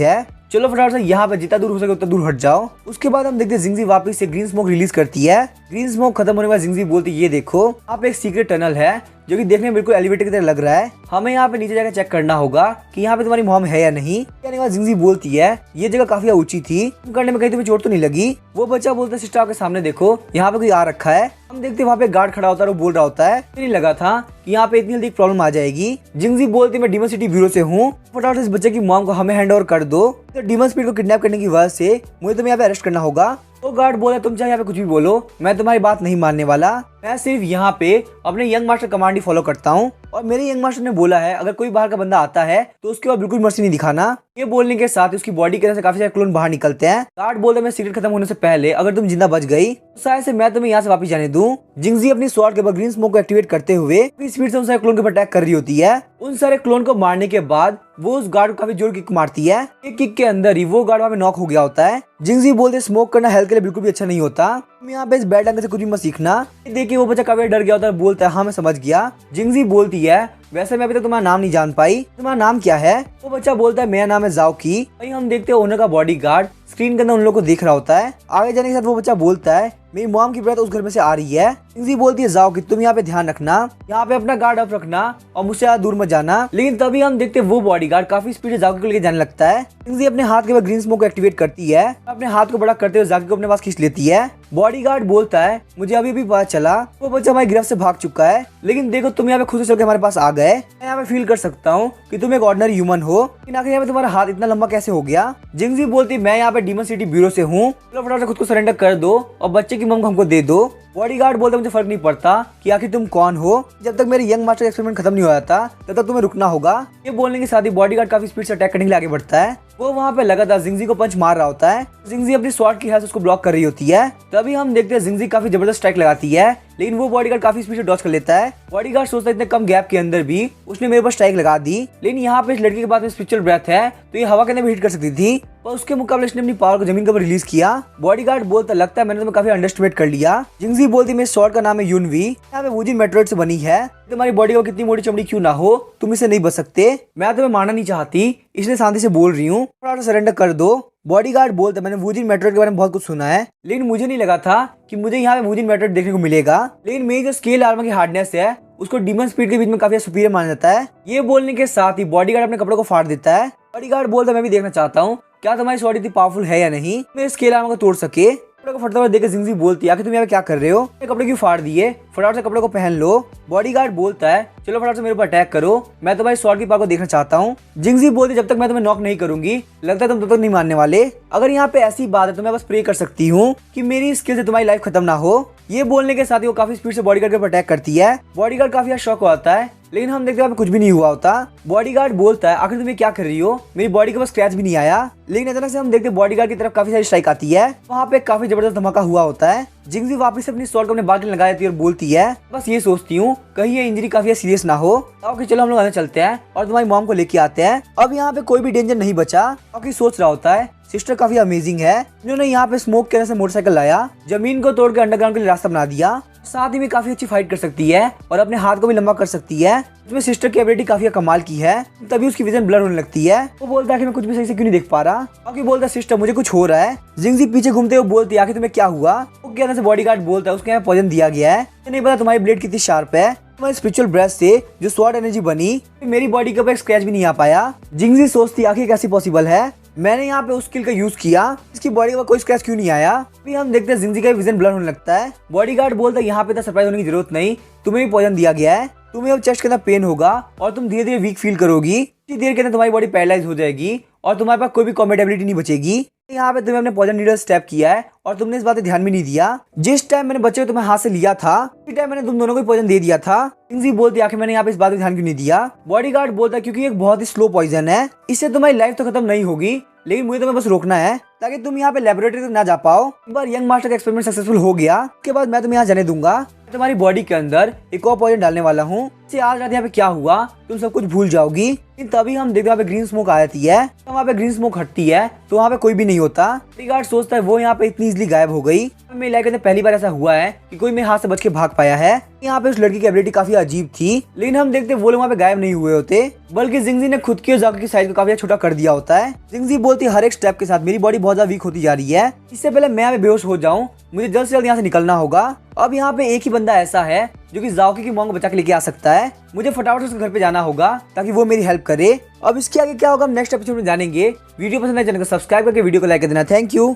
है, चलो फटाफट से यहाँ पे जितना दूर हो सके उतना दूर हट जाओ। उसके बाद हम देखते हैं जिंगजी वापस से ग्रीन स्मोक रिलीज करती है। ग्रीन स्मोक खत्म होने के बाद जिंगजी बोलती है ये देखो आप एक सीक्रेट टनल है जो कि देखने में बिल्कुल एलिवेटर की तरह लग रहा है। हमें यहाँ पे नीचे जाकर चेक करना होगा कि यहाँ पे तुम्हारी मॉम है या नहीं। कहने के बाद जिंगजी बोलती है ये जगह काफी ऊंची थी, करने में कहीं तुम्हें चोट तो नहीं लगी? वो बच्चा बोलता है सिस्टर आपके सामने देखो यहाँ पे कोई आ रखा है। हम देखते हैं वहाँ पे गार्ड खड़ा होता है और बोल रहा होता है नहीं लगा था कि यहाँ पे इतनी जल्दी प्रॉब्लम आ जाएगी। जिंगजी बोलती मैं डीमन सिटी ब्यूरो से हूँ, फटाफट इस बच्चे की मॉम को हमें हैंड ओवर कर दो। तो डीमन स्पीड को किडनैप करने की वजह से मुझे तुम्हें यहाँ पे अरेस्ट करना होगा। तो गार्ड बोला तुम चाहे यहाँ पे कुछ भी बोलो, मैं तुम्हारी बात नहीं मानने वाला। मैं सिर्फ यहाँ पे अपने यंग मास्टर कमांड ही फॉलो करता हूँ और मेरे यंग मास्टर ने बोला है अगर कोई बाहर का बंदा आता है तो उसके बाद बिल्कुल मर्सी नहीं दिखाना। ये बोलने के साथ उसकी बॉडी के अंदर से काफी सारे क्लोन बाहर निकलते हैं। गार्ड बोलता है मैं सीक्रेट खत्म होने से पहले अगर तुम जिंदा बच गई तो शायद से मैं तुम्हें यहाँ से वापस जाने दूं। जिंगजी अपनी स्वॉर्ड के ऊपर ग्रीन स्मोक को एक्टिवेट करते हुए स्पीड से उन सारे क्लोन के ऊपर अटैक कर रही होती है। उन सारे क्लोन को मारने के बाद वो उस गार्ड को काफी जोर किक मारती है। एक किक के अंदर ही वो गार्ड वहाँ पे नॉक हो गया होता है। जिंगजी बोलते स्मोक करना हेल्थ के लिए बिल्कुल भी अच्छा नहीं होता, तुम यहाँ पे इस बैड एंगल से कुछ भी मत सीखना। देखिए वो बच्चा काफी डर गया होता है, बोलता है हाँ मैं समझ गया। जिंगजी बोलती है वैसे मैं अभी तक तुम्हारा नाम नहीं जान पाई, तुम्हारा नाम क्या है? वो बच्चा बोलता है मेरा नाम है जाओकी। वहीं हम देखते हैं ओनर का बॉडीगार्ड स्क्रीन के अंदर उन लोगों को देख रहा होता है। आगे जाने के साथ वो बच्चा बोलता है मेरी मॉम की ब्रेथ उस घर में से आ रही है। जिंगजी बोलती है जाओकी तुम यहाँ पे ध्यान रखना, यहाँ पे अपना गार्ड अप रखना और मुझसे ज्यादा दूर मत जाना। लेकिन तभी हम देखते हैं वो बॉडीगार्ड काफी स्पीड से जाओकी को लेके जाने लगता है। जिंगजी अपने हाथ के ऊपर ग्रीन स्मोक को एक्टिवेट करती है, अपने हाथ को बड़ा करते हुए जाओकी को अपने पास खींच लेती है। बॉडीगार्ड बोलता है मुझे अभी भी पता चला वो बच्चा हमारी गिरफ्त से भाग चुका है, लेकिन देखो तुम यहाँ पे खुद से चल के हमारे पास आ गए। मैं यहाँ पे फील कर सकता हूँ कि तुम एक ऑर्डिनरी ह्यूमन हो, लेकिन आखिर यहाँ पे तुम्हारा हाथ इतना लंबा कैसे हो गया? जिंगजी बोलती मैं यहाँ पे डीमन सिटी ब्यूरो से हूँ, चलो फटाफट से खुद को सरेंडर कर दो और बच्चे की मॉम को हमको दे दो। बॉडीगार्ड बोलता मुझे फर्क नहीं पड़ता कि आखिर तुम कौन हो, जब तक मेरे यंग मास्टर एक्सपेरिमेंट खत्म नहीं हो जाता तब तक तुम्हें रुकना होगा। ये बोलने के साथ ही बॉडीगार्ड काफी स्पीड से अटैक करने के लिए आगे बढ़ता है। वो वहाँ पे लगातार जिंगजी को पंच मार रहा होता है। जिंगजी अपनी स्वॉर्ड की हेल्प से उसको ब्लॉक कर रही होती है। तभी हम देखते हैं जिंगजी काफी जबरदस्त स्ट्राइक लगाती है, लेकिन वो बॉडीगार्ड काफी स्पीड से डॉज कर लेता है। बॉडीगार्ड सोचता है इतने कम गैप के अंदर भी उसने मेरे ऊपर स्ट्राइक लगा दी, लेकिन यहाँ पे इस लड़की के पास में स्पिरिचुअल ब्रेथ है तो ये हवा के अंदर भी हिट कर सकती थी, पर उसके मुकाबले इसने अपनी पावर को जमीन के ऊपर रिलीज किया। बॉडीगार्ड बोलता लगता है मैंने तुम्हें काफी अंडरस्टिमेट कर लिया। जिंगजी बोलती मेरे स्वॉर्ड का नाम है यूनवी, यहाँ पे वुजिन मेटरोइड से बनी है, तुम्हारी बॉडी को कितनी मोटी चमड़ी क्यों ना हो तुम इसे नहीं बच सकते। मैं तुम्हें मारना नहीं चाहती इसलिए शांति से बोल रही हूँ, थोड़ा सा सरेंडर कर दो। बॉडीगार्ड बोलता मैंने वुजिन मेटरोइड के बारे में बहुत कुछ सुना है, लेकिन मुझे नहीं लगा था कि मुझे यहाँ पे वुजिन मेटरोइड देखने को मिलेगा। लेकिन मेरी जो स्केल आर्मर की हार्डनेस है उसको डीमन स्पीड के बीच में काफी सुपीरियर माना जाता है। ये बोलने के साथ ही बॉडीगार्ड अपने कपड़ों को फाड़ देता है। बॉडीगार्ड बोलता मैं भी देखना चाहता हूँ क्या तुम्हारी स्वॉर्ड इतनी पावरफुल है या नहीं, मेरे स्केल आर्मर को तोड़ सके। कपड़े को फटता हुआ देख जिंगजी बोलती है आखिर तुम यहाँ पे क्या कर रहे हो, कपड़े क्यों फाड़ दिए, फटाफट से कपड़े को पहन लो। बॉडीगार्ड बोलता है चलो फटाफट से मेरे ऊपर अटैक करो, मैं तुम्हारी स्वॉर्ड की पावर को देखना चाहता हूँ। जिंगजी बोलती जब तक मैं तुम्हें नॉक नहीं करूंगी लगता है तुम तब तक नहीं मानने वाले। अगर यहाँ पे ऐसी बात है तो मैं बस प्रे कर सकती हूँ कि मेरी स्किल से तुम्हारी लाइफ खत्म ना हो। ये बोलने के साथ ही वो काफी स्पीड से बॉडीगार्ड के ऊपर अटैक करती है। बॉडीगार्ड काफी शॉक होता है, लेकिन हम देखते हैं कुछ भी नहीं हुआ होता। बॉडीगार्ड बोलता है आखिर तुम ये क्या कर रही हो, मेरी बॉडी के पास स्क्रैच भी नहीं आया। लेकिन अचानक से हम देखते हैं बॉडीगार्ड की तरफ काफी सारी स्ट्राइक आती है, वहाँ पे काफी जबरदस्त धमाका हुआ होता है। जिंगजी वापस से अपनी स्वॉर्ड को अपने बाल में लगा देती है और बोलती है बस ये सोचती हूँ कहीं ये इंजरी काफी सीरियस ना हो। ओके चलो हम लोग अंदर चलते हैं और तुम्हारी मॉम को लेके आते हैं। अब यहाँ पे कोई भी डेंजर नहीं बचा। ओके सोच रहा होता है सिस्टर काफी अमेजिंग है, इन्होंने यहाँ पे स्मोक के वजह से मोटरसाइकिल लाया, जमीन को तोड़ के अंडरग्राउंड के लिए रास्ता बना दिया, साथ ही में काफी अच्छी फाइट कर सकती है और अपने हाथ को भी लंबा कर सकती है। उसमें सिस्टर की एबिलिटी काफी कमाल की है। तभी उसकी विजन ब्लर होने लगती है। वो बोलता है कि मैं कुछ भी सही से क्यों नहीं देख पा रहा। बाकी बोलता है सिस्टर मुझे कुछ हो रहा है। जिंगजी पीछे घूमते हुए बोलती है आखिर तुम्हें क्या हुआ। वो कहने से बॉडीगार्ड बोलता है उसके यहाँ पॉइजन दिया गया है, नहीं पता तुम्हारी ब्लेड कितनी शार्प है, तुम्हारी स्पिरिचुअल ब्रेथ से जो स्वॉर्ड एनर्जी बनी मेरी बॉडी के ऊपर स्क्रैच भी नहीं आ पाया। जिंगजी सोचती है आखिर कैसी पॉसिबल है, मैंने यहाँ पे उस स्किल का यूज किया, इसकी बॉडी में कोई स्क्रैच क्यों नहीं आया। अभी हम देखते हैं जिंगजी का विजन ब्लर होने लगता है। बॉडीगार्ड बोलता है यहाँ पे तो सरप्राइज होने की जरूरत नहीं, तुम्हें भी पॉइजन दिया गया है, तुम्हें अब चेस्ट के अंदर पेन होगा और तुम धीरे धीरे वीक फील करोगी, इतनी देर के अंदर तुम्हारी बॉडी पैरालाइज हो जाएगी और तुम्हारे पास कोई भी कॉम्बैट एबिलिटी नहीं बचेगी। यहाँ पे तुम्हें अपने पॉइजन नीडल स्टेप किया है और तुमने इस बात पे ध्यान भी नहीं दिया। जिस टाइम मैंने बच्चे को तुम्हें हाथ से लिया था उसी टाइम मैंने तुम दोनों को पॉइजन दे दिया था। जिंगजी बोलती आखिर मैंने यहाँ पे इस बात पे ध्यान क्यों नहीं दिया। बॉडीगार्ड बोलता क्योंकि एक बहुत ही स्लो पॉइजन है, इससे तुम्हारी लाइफ तो खत्म नहीं होगी, लेकिन मुझे तुम्हें बस रोकना है ताकि तुम यहाँ पे लेबोरेटरी तक ना जा पाओ। एक बार यंग मास्टर का एक्सपेरिमेंट सक्सेसफुल हो गया उसके बाद मैं तुम्हें यहाँ जाने दूंगा। तुम्हारी बॉडी के अंदर एक और पॉइजन डालने वाला हूँ, इससे आज रात यहाँ पे क्या हुआ तुम सब कुछ भूल जाओगी। तभी हम देखते वहाँ पे ग्रीन स्मोक आ जाती है, तो वहाँ पे ग्रीन स्मोक हटती है तो वहाँ पे कोई भी नहीं होता। बॉडीगार्ड सोचता है वो यहाँ पे इतनी इजीली गायब हो गई। मेरे इलाके में पहली बार ऐसा हुआ है कि कोई मेरे हाथ से बच के भाग पाया है। यहाँ पे उस लड़की की एबिलिटी काफी अजीब थी, लेकिन हम देखते वो लोग वहाँ पे गायब नहीं हुए होते, बल्कि जिंगजी ने खुद की और जाकी की साइज को काफी छोटा कर दिया होता है। जिंगजी बोलती हर एक स्टेप के साथ मेरी बॉडी बहुत ज्यादा वीक होती जा रही है, इससे पहले मैं यहाँ पे बेहोश हो जाऊं मुझे जल्द से जल्द यहाँ से निकलना होगा। अब यहाँ पे एक ही बंदा ऐसा है जो कि जाओकी की मॉम को बचा के लेके आ सकता है। मुझे फटाफट से उसके घर पे जाना होगा ताकि वो मेरी हेल्प करे। अब इसके आगे क्या होगा हम नेक्स्ट एपिसोड में जानेंगे। वीडियो पसंद आए चैनल को सब्सक्राइब करके वीडियो को लाइक कर देना। Thank you.